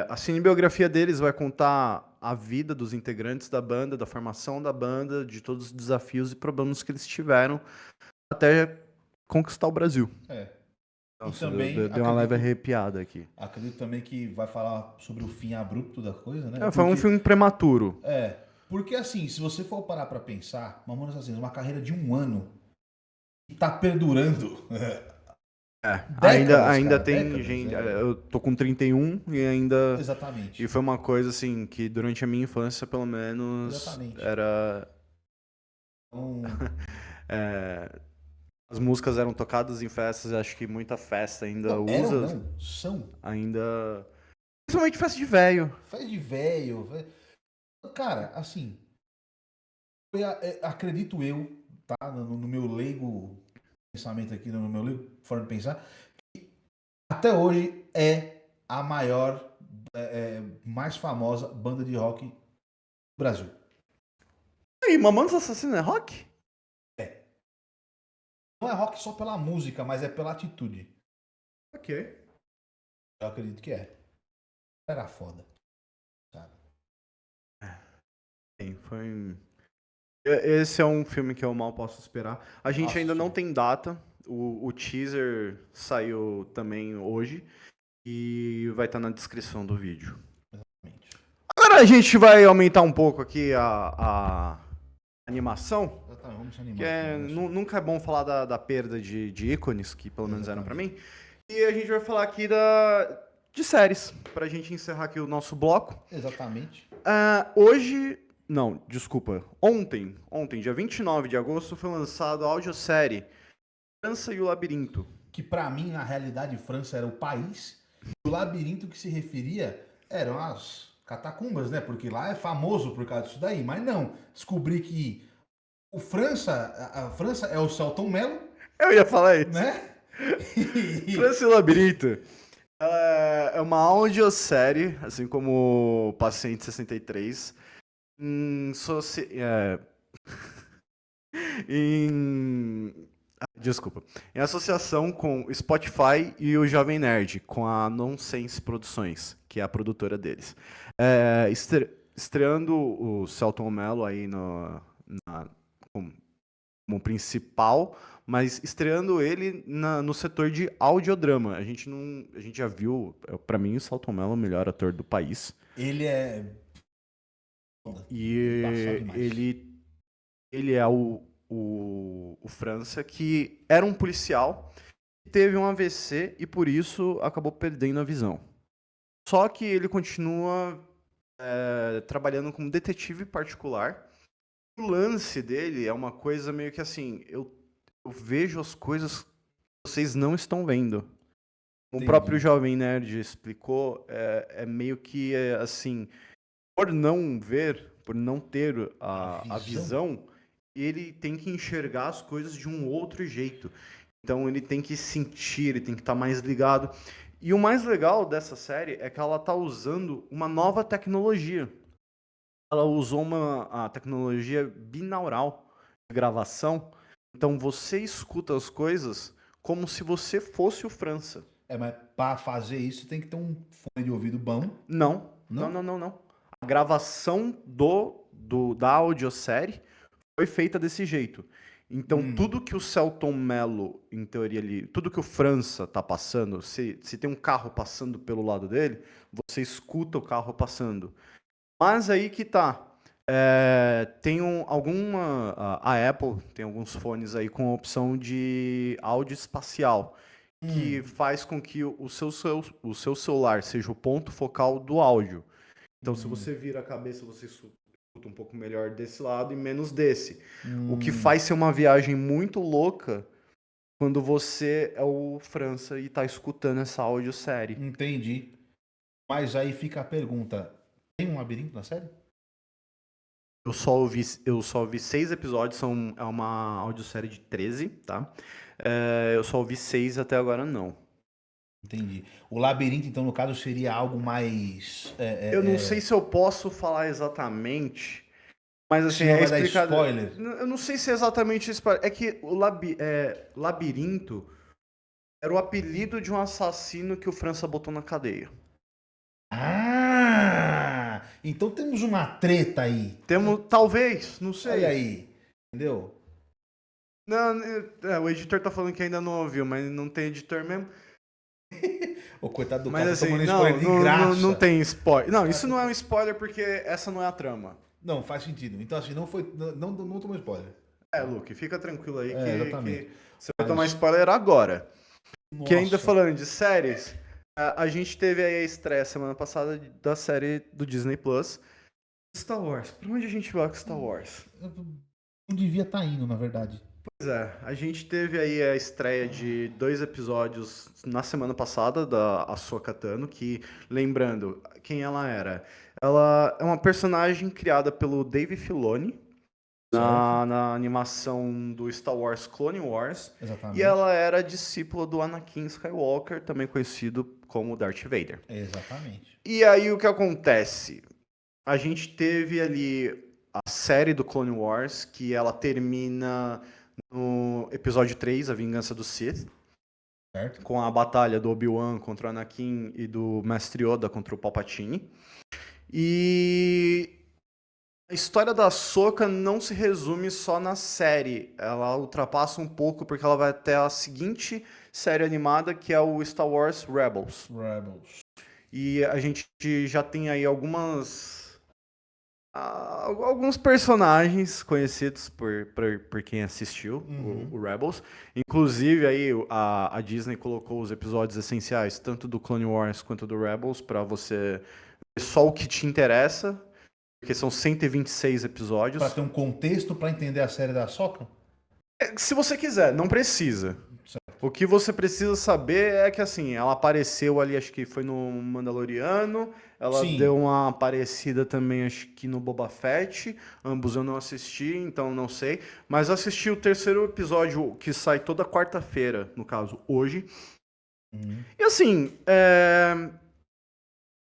A cinebiografia deles vai contar a vida dos integrantes da banda, da formação da banda, de todos os desafios e problemas que eles tiveram até conquistar o Brasil. E Nossa, também deu uma leve arrepiada aqui. acredito também que vai falar sobre o fim abrupto da coisa, né? Foi um filme prematuro. Porque assim, se você for parar pra pensar, Mamonas Assassinas, uma carreira de 1 ano que tá perdurando décadas, Ainda cara, tem décadas, gente. Eu tô com 31 e ainda. Exatamente. E foi uma coisa assim que durante a minha infância, pelo menos, Exatamente. era. Então, é, as músicas eram tocadas em festas, acho que muita festa ainda não, eram usa. não, são. Ainda. Principalmente festa de velho. Faz de velho. Cara, assim, acredito eu, tá? No meu leigo pensamento aqui, no meu leigo forma de pensar, até hoje é a maior, mais famosa banda de rock do Brasil. E Mamonas Assassinas é rock? Não é rock só pela música, mas é pela atitude. Ok. Eu acredito que é. Era foda. Sabe? Sim, foi. Esse é um filme que eu mal posso esperar. A gente Nossa, ainda não tem data. O teaser saiu também hoje e vai estar na descrição do vídeo. exatamente. Agora a gente vai aumentar um pouco aqui a animação, Exatamente, vamos se que animar aqui, olha só. nunca é bom falar da perda de ícones, que pelo menos eram pra Exatamente. mim. E a gente vai falar aqui de séries, pra gente encerrar aqui o nosso bloco. Exatamente. Hoje, não, desculpa, ontem, dia 29 de agosto, foi lançado a audiosérie França e o Labirinto. Que pra mim, na realidade, França era o país, e o labirinto que se referia eram as catacumbas, né? Porque lá é famoso por causa disso daí. Mas não, descobri que a França é o Celton Mello, Eu ia falar isso. né? França e o Labirinto. É uma audiosérie, assim como Paciente 63, em, em... Desculpa. Em associação com o Spotify e o Jovem Nerd, com a Nonsense Produções, que é a produtora deles. Estreando o Celton Mello aí como, como principal, mas estreando ele no setor de audiodrama. A gente já viu, pra mim, o Celton Mello é o melhor ator do país. Ele é embaçado E demais. ele é o França, que era um policial, teve um AVC e por isso acabou perdendo a visão. Só que ele continua trabalhando como detetive particular. O lance dele é uma coisa meio que assim, eu vejo as coisas que vocês não estão vendo. O próprio Entendi. Jovem Nerd explicou, é meio que assim, por não ver, por não ter a visão, ele tem que enxergar as coisas de um outro jeito. Então ele tem que sentir, ele tem que estar mais ligado. E o mais legal dessa série é que ela está usando uma nova tecnologia. Ela usou a tecnologia binaural de gravação. Então você escuta as coisas como se você fosse o França. Mas pra fazer isso tem que ter um fone de ouvido bom. Não, Não? não. A gravação da audiosérie foi feita desse jeito. Então, tudo que o Celton Mello, em teoria ali, tudo que o França tá passando, se tem um carro passando pelo lado dele, você escuta o carro passando. Mas aí que tá. Tem a Apple tem alguns fones aí com a opção de áudio espacial, que faz com que o seu celular seja o ponto focal do áudio. Então, se você vira a cabeça, você escuta um pouco melhor desse lado e menos desse. O que faz ser uma viagem muito louca quando você é o França e tá escutando essa audiosérie. Entendi. Mas aí fica a pergunta: tem um labirinto na série? Eu só ouvi 6 episódios, é uma audiosérie de 13, tá? Eu só ouvi 6 até agora, não. Entendi. O labirinto, então, no caso, seria algo mais. Eu não sei se eu posso falar exatamente, mas assim, Senão é vai dar explicado. spoiler. Eu não sei se é exatamente isso. É que o Labirinto era o apelido de um assassino que o França botou na cadeia. Então temos uma treta aí. Temos, talvez, não sei. Olha aí. Entendeu? Não, o editor tá falando que ainda não ouviu, mas não tem editor mesmo. O coitado do Mas cara tá assim, tomando não, spoiler de não, graça. não tem spoiler. Não, isso não é um spoiler porque essa não é a trama. Não, faz sentido. Então, assim, não tomou spoiler. Luke, fica tranquilo aí Exatamente. que você vai tomar spoiler agora. Que ainda Nossa. falando de séries, a gente teve aí a estreia semana passada da série do Disney Plus. Star Wars. Pra onde a gente vai com Star Wars? Não devia estar indo, na verdade. Pois é, a gente teve aí a estreia de 2 episódios na semana passada da Ahsoka Tano, que, lembrando, quem ela era? Ela é uma personagem criada pelo Dave Filoni na animação do Star Wars Clone Wars, Exatamente. e ela era discípula do Anakin Skywalker, também conhecido como Darth Vader. Exatamente. E aí o que acontece? A gente teve ali a série do Clone Wars, que ela termina no episódio 3, A Vingança do Sith, Certo? com a batalha do Obi-Wan contra o Anakin e do Mestre Yoda contra o Palpatine. E a história da Ahsoka não se resume só na série. Ela ultrapassa um pouco porque ela vai até a seguinte série animada, que é o Star Wars Rebels. E a gente já tem aí alguns personagens conhecidos por quem assistiu o Rebels. Inclusive, aí a Disney colocou os episódios essenciais, tanto do Clone Wars quanto do Rebels, para você ver só o que te interessa, porque são 126 episódios. Pra ter um contexto pra entender a série da Ahsoka? Se você quiser, não precisa. Certo. O que você precisa saber é que, assim, ela apareceu ali, acho que foi no Mandaloriano, ela Sim. deu uma aparecida também, acho que no Boba Fett, ambos eu não assisti, então não sei, mas eu assisti o terceiro episódio, que sai toda quarta-feira, no caso, hoje. E assim,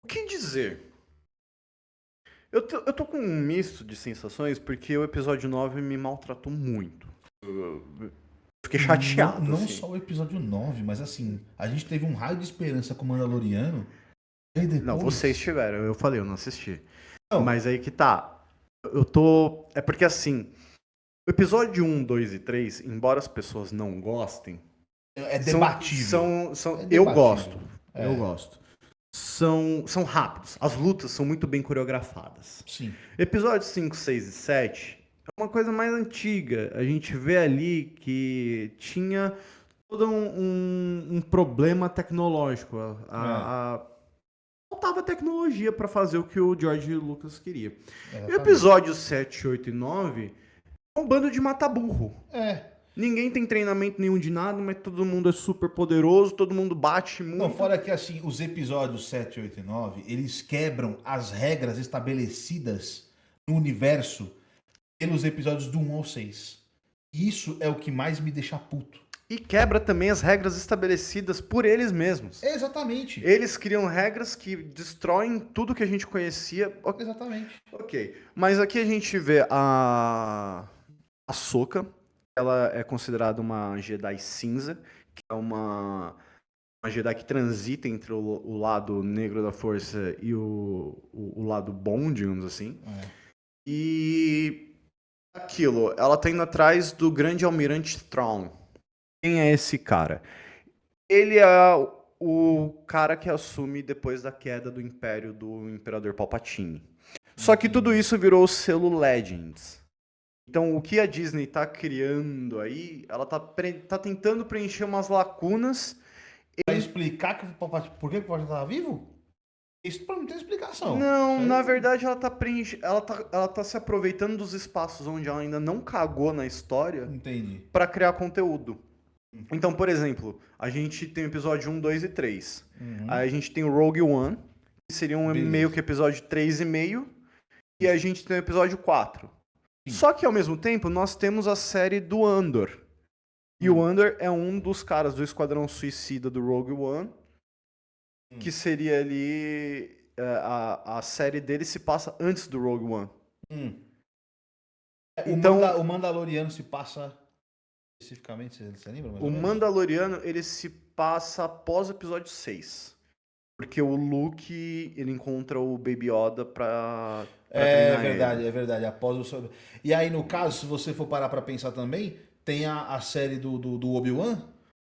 o que dizer? Eu tô com um misto de sensações, porque o episódio 9 me maltratou muito. Fiquei chateado. Não assim. só o episódio 9, mas assim, a gente teve um raio de esperança com o Mandaloriano. E depois... Não, vocês tiveram, eu falei, eu não assisti. Não. Mas aí que tá. Eu tô. É porque assim, o episódio 1, 2 e 3, embora as pessoas não gostem. É debatível. Eu gosto. Eu gosto. São rápidos. As lutas são muito bem coreografadas. Sim. Episódios 5, 6 e 7 é uma coisa mais antiga. A gente vê ali que tinha todo um problema tecnológico. Faltava tecnologia para fazer o que o George Lucas queria. E o episódio 7, 8 e 9 é um bando de mata-burro. Ninguém tem treinamento nenhum de nada, mas todo mundo é super poderoso, todo mundo bate muito. Não, fora que assim, os episódios 7, 8 e 9, eles quebram as regras estabelecidas no universo pelos episódios do 1 ao 6. E isso é o que mais me deixa puto. E quebra também as regras estabelecidas por eles mesmos. Exatamente. Eles criam regras que destroem tudo que a gente conhecia. Exatamente. Ok. Mas aqui a gente vê a Ahsoka. Ela é considerada uma Jedi cinza, que é uma Jedi que transita entre o lado negro da força e o lado bom, digamos assim. E aquilo, ela tá indo atrás do grande almirante Thrawn. Quem é esse cara? Ele é o cara que assume depois da queda do império do Imperador Palpatine. Só que tudo isso virou o selo Legends. Então, o que a Disney tá criando aí, ela tá tentando preencher umas lacunas. Pra explicar que por que o Palpatine tava vivo? Isso pra não ter explicação. Não, na verdade ela tá se aproveitando dos espaços onde ela ainda não cagou na história. Entendi. Pra criar conteúdo. Então, por exemplo, a gente tem o episódio 1, 2 e 3. Aí a gente tem o Rogue One, que seria meio que episódio 3,5. E a gente tem o episódio 4. Só que, ao mesmo tempo, nós temos a série do Andor. E o Andor é um dos caras do Esquadrão Suicida do Rogue One, que seria ali... a série dele se passa antes do Rogue One. Então, o Mandaloriano se passa... Especificamente, você lembra? O Mandaloriano, ele se passa após o episódio 6. Porque o Luke, ele encontra o Baby Yoda pra É treinar verdade, ele. é verdade. Após o seu... E aí, no caso, se você for parar pra pensar também, tem a série do Obi-Wan.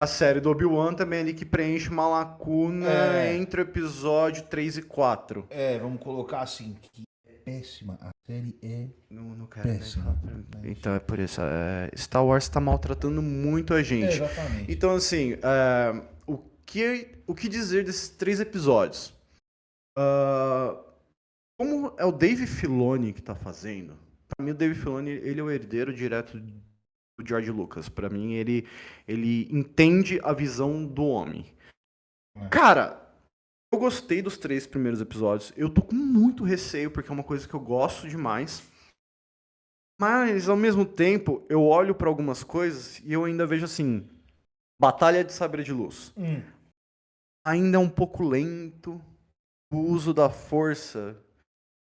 A série do Obi-Wan também é ali que preenche uma lacuna É, entre o episódio 3 e 4. vamos colocar assim, que é péssima. A série é Não quero nem péssima. falar Então é por isso. Star Wars tá maltratando muito a É, gente. exatamente. Então, assim, o que dizer desses 3 episódios? Ah, como é o Dave Filoni que tá fazendo? Pra mim, o Dave Filoni, ele é o herdeiro direto do George Lucas. Pra mim, ele entende a visão do homem. É. Cara, eu gostei dos 3 primeiros episódios. Eu tô com muito receio, porque é uma coisa que eu gosto demais. Mas, ao mesmo tempo, eu olho pra algumas coisas e eu ainda vejo assim: Batalha de Sabre de Luz. Hum. Ainda é um pouco lento. O uso da força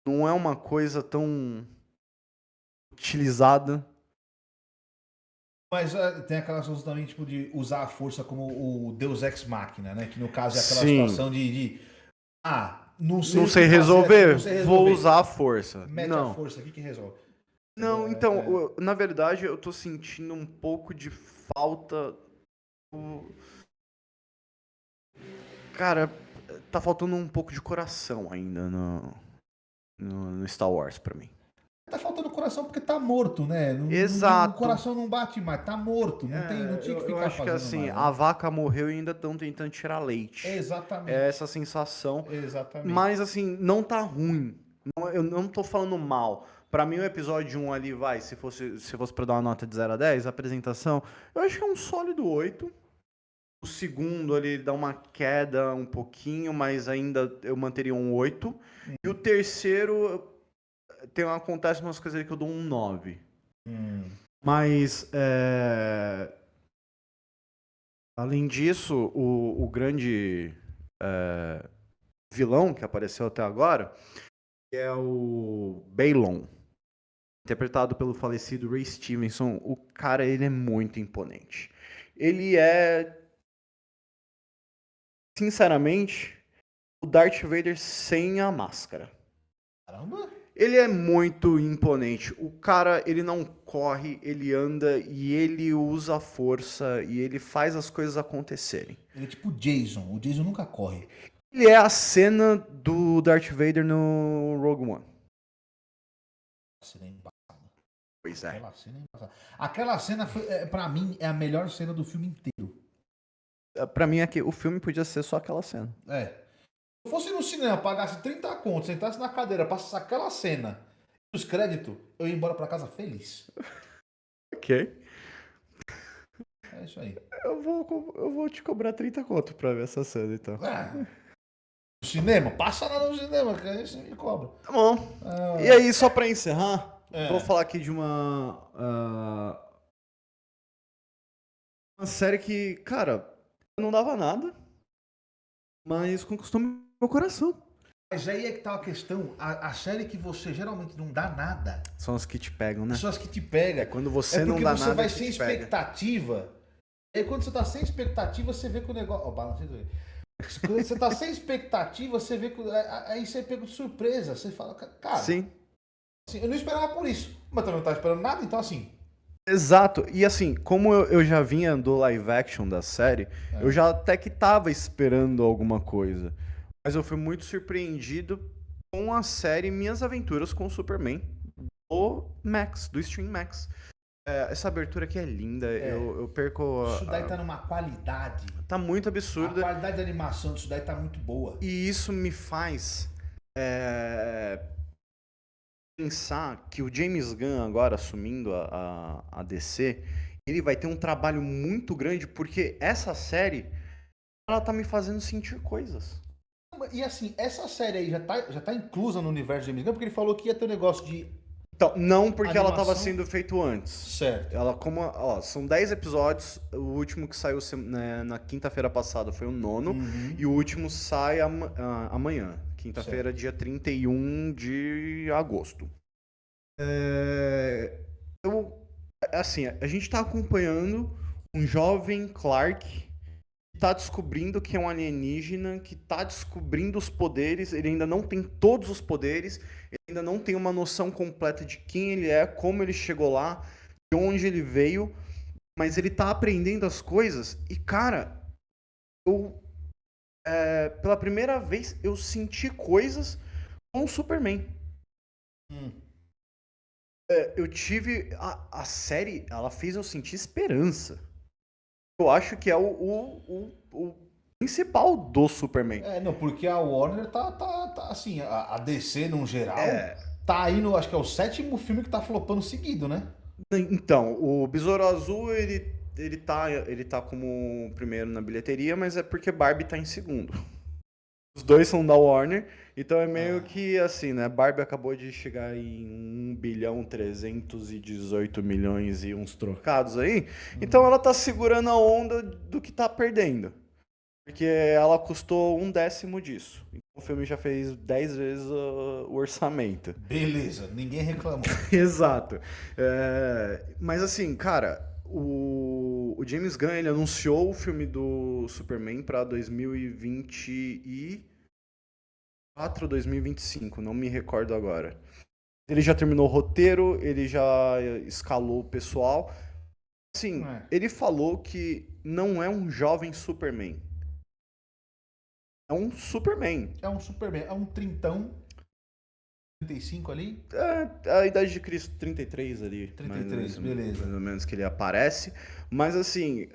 não é uma coisa tão utilizada. Mas tem aquela situação também, tipo, de usar a força como o Deus Ex Machina, né? Que no caso é aquela Sim, situação não sei não o que sei fazer aqui, resolver, não sei vou resolver. usar a força. Mete a Não. força aqui que resolve. Entendeu? Não, então, na verdade, eu tô sentindo um pouco de falta. do- Cara, tá faltando um pouco de coração ainda no Star Wars pra mim. Tá faltando coração porque tá morto, né? O Exato. coração não bate mais, tá morto. Não tinha que Eu ficar acho que fazendo assim, mais, a né? vaca morreu e ainda estão tentando tirar É leite. É exatamente. essa sensação. Exatamente. Mas assim, não tá ruim. Eu não tô falando mal. Pra mim, o episódio 1 ali, se fosse pra dar uma nota de 0 a 10, a apresentação, eu acho que é um sólido 8. O segundo ali ele dá uma queda um pouquinho, mas ainda eu manteria um 8. E o terceiro, acontece umas coisas ali que eu dou um 9. Hum. Mas, além disso, o grande vilão que apareceu até agora é o Balon, interpretado pelo falecido Ray Stevenson. O cara, ele é muito imponente. Ele é, sinceramente, o Darth Vader sem a máscara. Caramba. Ele é muito imponente. O cara, ele não corre, ele anda e ele usa a força e ele faz as coisas acontecerem. Ele é tipo o Jason. O Jason nunca corre. Ele é a cena do Darth Vader no Rogue One. A cena é embaçada. Pois é. Aquela cena é embaçada. Aquela cena, pra mim, é a melhor cena do filme inteiro. Pra mim, aqui, o filme podia ser só aquela cena. É. Se eu fosse no cinema, pagasse 30 contos, sentasse na cadeira, passasse aquela cena, os créditos, eu ia embora pra casa feliz. Ok. É isso aí. Eu vou te cobrar 30 conto pra ver essa cena, então. Ah, no cinema? Passa lá no cinema, que aí você me cobra. Tá bom. E Ah, aí, só pra encerrar, vou é. falar aqui de uma série que, cara, não dava nada, mas conquistou meu coração. Mas aí é que tá a questão. A série que você geralmente não dá nada, São as que te pegam, né? são as que te pega. É quando É você não porque dá você nada vai que sem te pega. expectativa. E aí quando você tá sem expectativa, você vê que o negócio. Ó, balancei do jeito. Quando você tá sem expectativa, você vê que. Aí você pega de surpresa. Você fala, cara, Sim. assim, eu não esperava por isso. Mas também não tava esperando nada, então assim. Exato. E assim, como eu já vinha do live action da série, eu já até que tava esperando alguma coisa. Mas eu fui muito surpreendido com a série Minhas Aventuras com o Superman, do Max, do Stream Max. Essa abertura aqui é linda, eu perco. Isso daí tá numa qualidade. Tá muito A absurda. qualidade da animação disso daí tá muito boa. E isso me faz pensar que o James Gunn, agora assumindo a DC, ele vai ter um trabalho muito grande, porque essa série, ela tá me fazendo sentir coisas. E assim, essa série aí já tá inclusa no universo de James Gunn, porque ele falou que ia ter um negócio de Então, não porque ela tava animação. sendo feito antes. Certo. Ela, são 10 episódios, o último que saiu na quinta-feira passada foi o nono, e o último sai amanhã, quinta-feira, dia 31 de agosto. Assim, a gente tá acompanhando um jovem Clark tá descobrindo que é um alienígena, que tá descobrindo os poderes, ele ainda não tem todos os poderes, ele ainda não tem uma noção completa de quem ele é, como ele chegou lá, de onde ele veio, mas ele tá aprendendo as coisas e, cara, eu, pela primeira vez, eu senti coisas com o Superman. Hum. Eu tive, a série, ela fez eu sentir esperança. Eu acho que é o principal do Superman. Não, porque a Warner tá assim, a DC no geral, É, tá indo, acho que é o 7º filme que tá flopando seguido, né? então, o Besouro Azul, ele tá como primeiro na bilheteria, mas é porque Barbie tá em segundo. Os dois são da Warner, então é meio que assim, né? Barbie acabou de chegar em 1.318.000.000 e uns trocados aí, então ela tá segurando a onda do que tá perdendo. Porque ela custou 1/10 disso. Então o filme já fez 10 vezes o orçamento. Beleza, ninguém reclamou. Exato. Mas assim, cara, o James Gunn ele anunciou o filme do Superman pra 2024 ou 2025, não me recordo agora. Ele já terminou o roteiro, ele já escalou o pessoal. Assim, É, ele falou que não é um jovem Superman. É um Superman. é um Superman, é um trintão, 35 ali, A idade de Cristo, 33 ali. 33, beleza. Mais ou menos que ele aparece. Mas assim,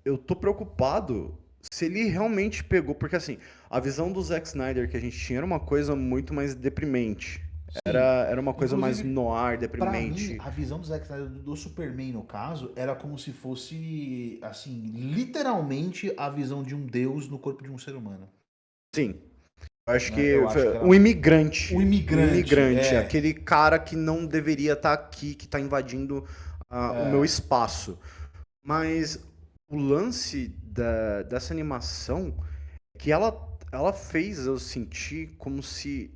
eu tô preocupado se ele realmente pegou. Porque assim, a visão do Zack Snyder que a gente tinha era uma coisa muito mais deprimente. Sim. Era uma coisa mais Inclusive, noir, pra mim, deprimente. a visão do Zack Snyder do Superman, no caso, era como se fosse, assim, literalmente a visão de um deus no corpo de um ser humano. Sim. Eu acho Né? que Eu acho que era o imigrante. o O imigrante, imigrante, aquele cara que não deveria estar aqui, que está invadindo o meu espaço. Mas o lance dessa animação é que ela fez eu sentir como se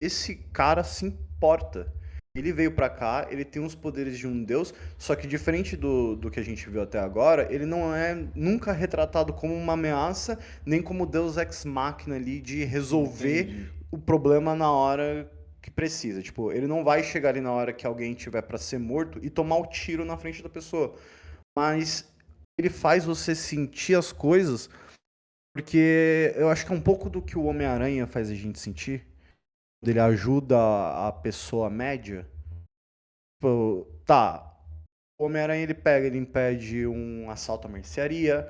esse cara se importa. Ele veio pra cá, ele tem os poderes de um deus, só que diferente do que a gente viu até agora, ele não é nunca retratado como uma ameaça, nem como Deus Ex Machina ali de resolver Entendi. o problema na hora que precisa. Tipo, ele não vai chegar ali na hora que alguém tiver pra ser morto e tomar o tiro na frente da pessoa. Mas ele faz você sentir as coisas, porque eu acho que é um pouco do que o Homem-Aranha faz a gente sentir. Ele ajuda a pessoa média. Tipo, tá, o Homem-Aranha ele pega, ele impede um assalto à mercearia,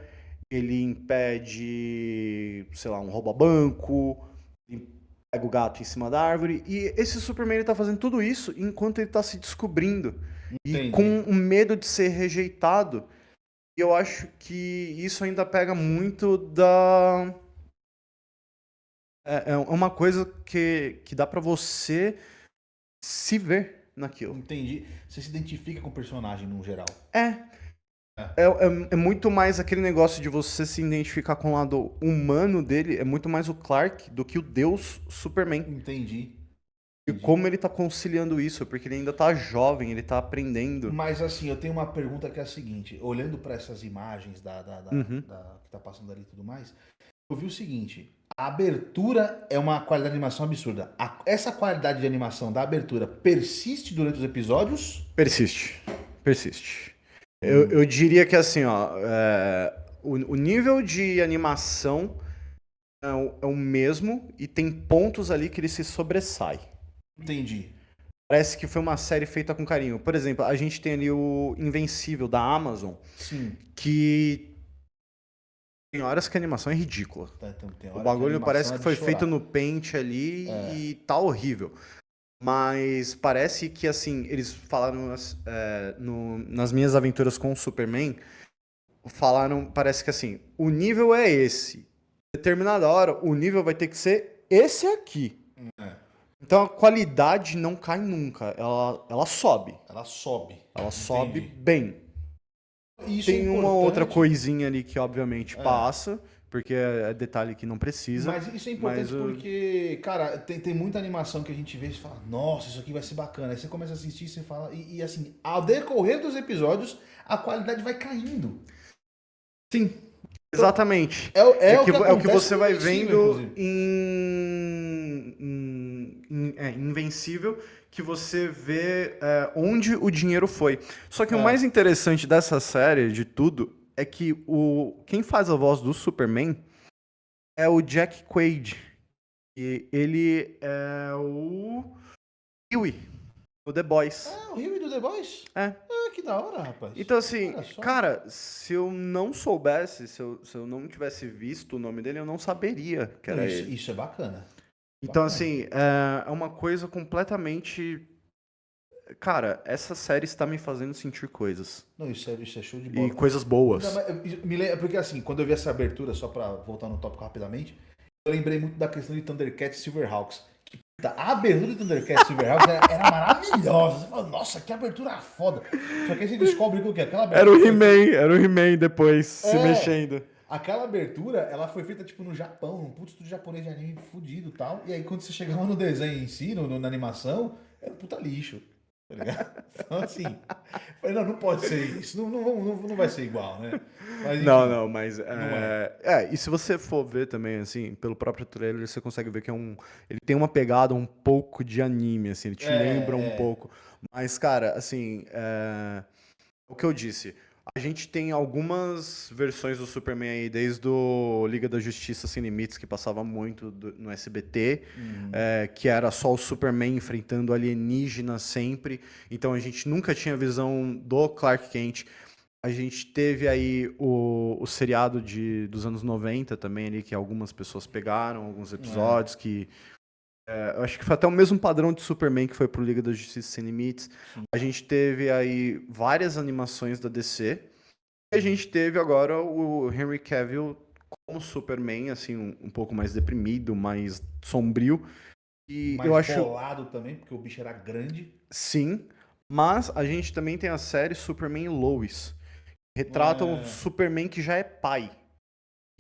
ele impede, sei lá, um roubo a banco, ele pega o gato em cima da árvore, e esse Superman ele tá fazendo tudo isso enquanto ele tá se descobrindo e Entendi. com o medo de ser rejeitado. E eu acho que isso ainda pega muito da. É uma coisa que dá pra você se ver naquilo. Entendi. Você se identifica com o personagem no geral. É, É. é muito mais aquele negócio de você se identificar com o lado humano dele, é muito mais o Clark do que o Deus Superman. Entendi. E Entendi. como ele tá conciliando isso, porque ele ainda tá jovem, ele tá aprendendo. Mas assim, eu tenho uma pergunta que é a seguinte: olhando para essas imagens Uhum. que tá passando ali e tudo mais, eu vi o seguinte: a abertura é uma qualidade de animação absurda. Essa qualidade de animação da abertura persiste durante os episódios? Persiste. Persiste. Eu diria que assim, ó, o nível de animação é o mesmo e tem pontos ali que ele se sobressai. Entendi. Parece que foi uma série feita com carinho. Por exemplo, a gente tem ali o Invencível da Amazon, Sim. que tem horas que a animação é ridícula. Então, tem O hora que a bagulho parece animação é que de foi chorar. feito no Paint ali e tá horrível. Mas parece que, assim, eles falaram nas minhas aventuras com o Superman, falaram, parece que assim, o nível é esse. Determinada hora, o nível vai ter que ser esse aqui. É, Então a qualidade não cai nunca, ela sobe. ela sobe. Ela sobe Entendi. bem. Isso é Tem uma outra importante. coisinha ali que obviamente passa, porque é detalhe que não precisa. Mas isso é Mas importante porque, cara, tem muita animação que a gente vê e fala, nossa, isso aqui vai ser bacana. Aí você começa a assistir e você fala. E assim, ao decorrer dos episódios, a qualidade vai caindo. sim, Exatamente. É o que é o que acontece você com vai Invencível, vendo inclusive. em Invencível, que você vê onde o dinheiro foi. Só que o É. mais interessante dessa série, de tudo, é que quem faz a voz do Superman é o Jack Quaid. E ele é o Huey, o The Boys. Ah, o Rio do The Boys? É. Ah, que da hora, rapaz. Então, assim, Olha só. cara, se eu não soubesse, se eu não tivesse visto o nome dele, eu não saberia que Não, era isso, ele. isso é bacana. Então, Bacana. assim, é uma coisa completamente. Cara, essa série está me fazendo sentir coisas. Não, isso é show de E bola. coisas Não, boas. mas porque assim, quando eu vi essa abertura, só pra voltar no tópico rapidamente, eu lembrei muito da questão de Thundercats e Silverhawks. Que, puta, a abertura de Thundercats e Silverhawks era maravilhosa. Você fala, nossa, que abertura foda. Só que aí você descobre que o quê? Aquela Era o abertura foi feita. He-Man, era o He-Man depois, se É, mexendo. aquela abertura, ela foi feita tipo no Japão, num puto estúdio japonês de anime fudido e tal. E aí quando você chegava no desenho em si, na animação, era um puta lixo. Tá ligado? Então assim, eu falei, não pode ser isso. Não vai ser igual, né? Mas Não, enfim, não, mas não é. e se você for ver também, assim, pelo próprio trailer, você consegue ver que ele tem uma pegada um pouco de anime, assim, ele te lembra um É. pouco. Mas, cara, assim, o que eu disse, a gente tem algumas versões do Superman aí, desde o Liga da Justiça Sem Limites, que passava muito no SBT, que era só o Superman enfrentando alienígenas sempre. Então a gente nunca tinha visão do Clark Kent. A gente teve aí o seriado dos anos 90 também ali, que algumas pessoas pegaram, alguns É. episódios que eu acho que foi até o mesmo padrão de Superman que foi pro Liga da Justiça Sem Limites. A gente teve aí várias animações da DC. E a gente teve agora o Henry Cavill como Superman, assim, um pouco mais deprimido, mais sombrio. E eu Mais acho, bolado também, porque o bicho era grande. sim, mas a gente também tem a série Superman e Lois. Retratam o É. Superman que já é pai.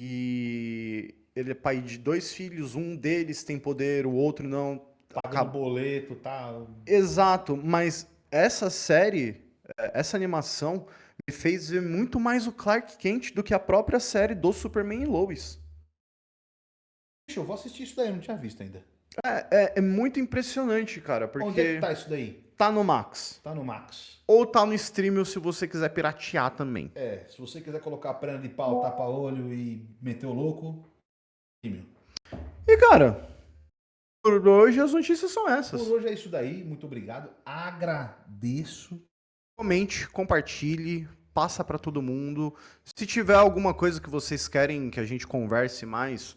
E ele é pai de dois filhos, um deles tem poder, o outro não. Pagando boleto, tá? Exato, mas essa série, essa animação, me fez ver muito mais o Clark Kent do que a própria série do Superman e Lois. Bicho, eu vou assistir isso daí, eu não tinha visto ainda. É muito impressionante, cara, Onde é que porque tá isso daí? tá no Max. Tá no Max. Ou tá no Streamio se você quiser piratear também. É, se você quiser colocar a perna de pau, tapa-olho e meter o louco, Prêmio. E, cara, por hoje as notícias são Por essas. hoje é isso daí, muito obrigado. Agradeço. Comente, compartilhe, passa pra todo mundo. Se tiver alguma coisa que vocês querem que a gente converse mais,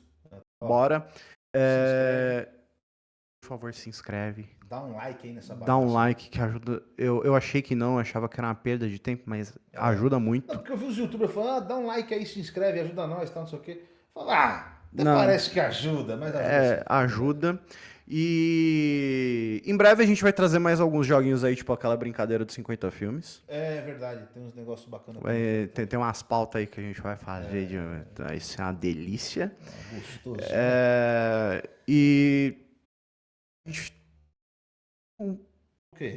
Ó, bora. se inscreve, Por favor, se inscreve. dá um like aí nessa Dá um bagaça. like que ajuda. Eu achei que não, achava que era uma perda de tempo, mas ajuda Não, muito. porque eu vi os youtubers falando, dá um like aí, se inscreve, ajuda nós, tá, não sei o quê. Fala, até Não, parece que ajuda, mas ajuda sim. ajuda. E em breve a gente vai trazer mais alguns joguinhos aí, tipo aquela brincadeira dos 50 filmes. É verdade, tem uns negócios bacanas. Tem umas pautas aí que a gente vai fazer. Vai ser uma delícia. Gostoso. E. A gente O quê?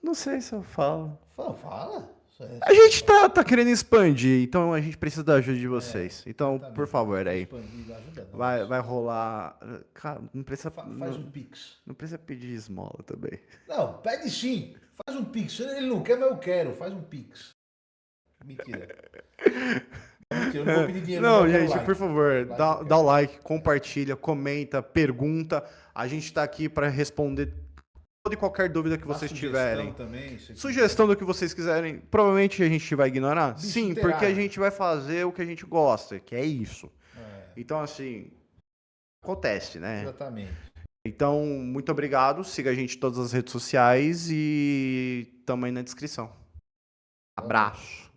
não sei se eu falo. Fala. A gente tá querendo expandir, então a gente precisa da ajuda de vocês. Então, exatamente. por favor, aí. Expandido, ajuda nós. Vai rolar. Cara, não precisa. Faz um pix. Não precisa pedir esmola também. Não, pede sim. Faz um pix. Ele não quer, mas eu quero. Faz um pix. Mentira. Mentira, eu não vou pedir dinheiro. Não, eu quero gente, like. por favor, Like eu dá quero. o like, compartilha, comenta, pergunta. A gente tá aqui pra responder toda e qualquer dúvida que Dá vocês sugestão tiverem. também. Sugestão do que vocês quiserem. Provavelmente a gente vai ignorar? Bicho, Sim, terá. porque a gente vai fazer o que a gente gosta, que é isso. É, Então, assim, acontece, né? exatamente. Então, muito obrigado. Siga a gente em todas as redes sociais e tamo aí na descrição. Abraço.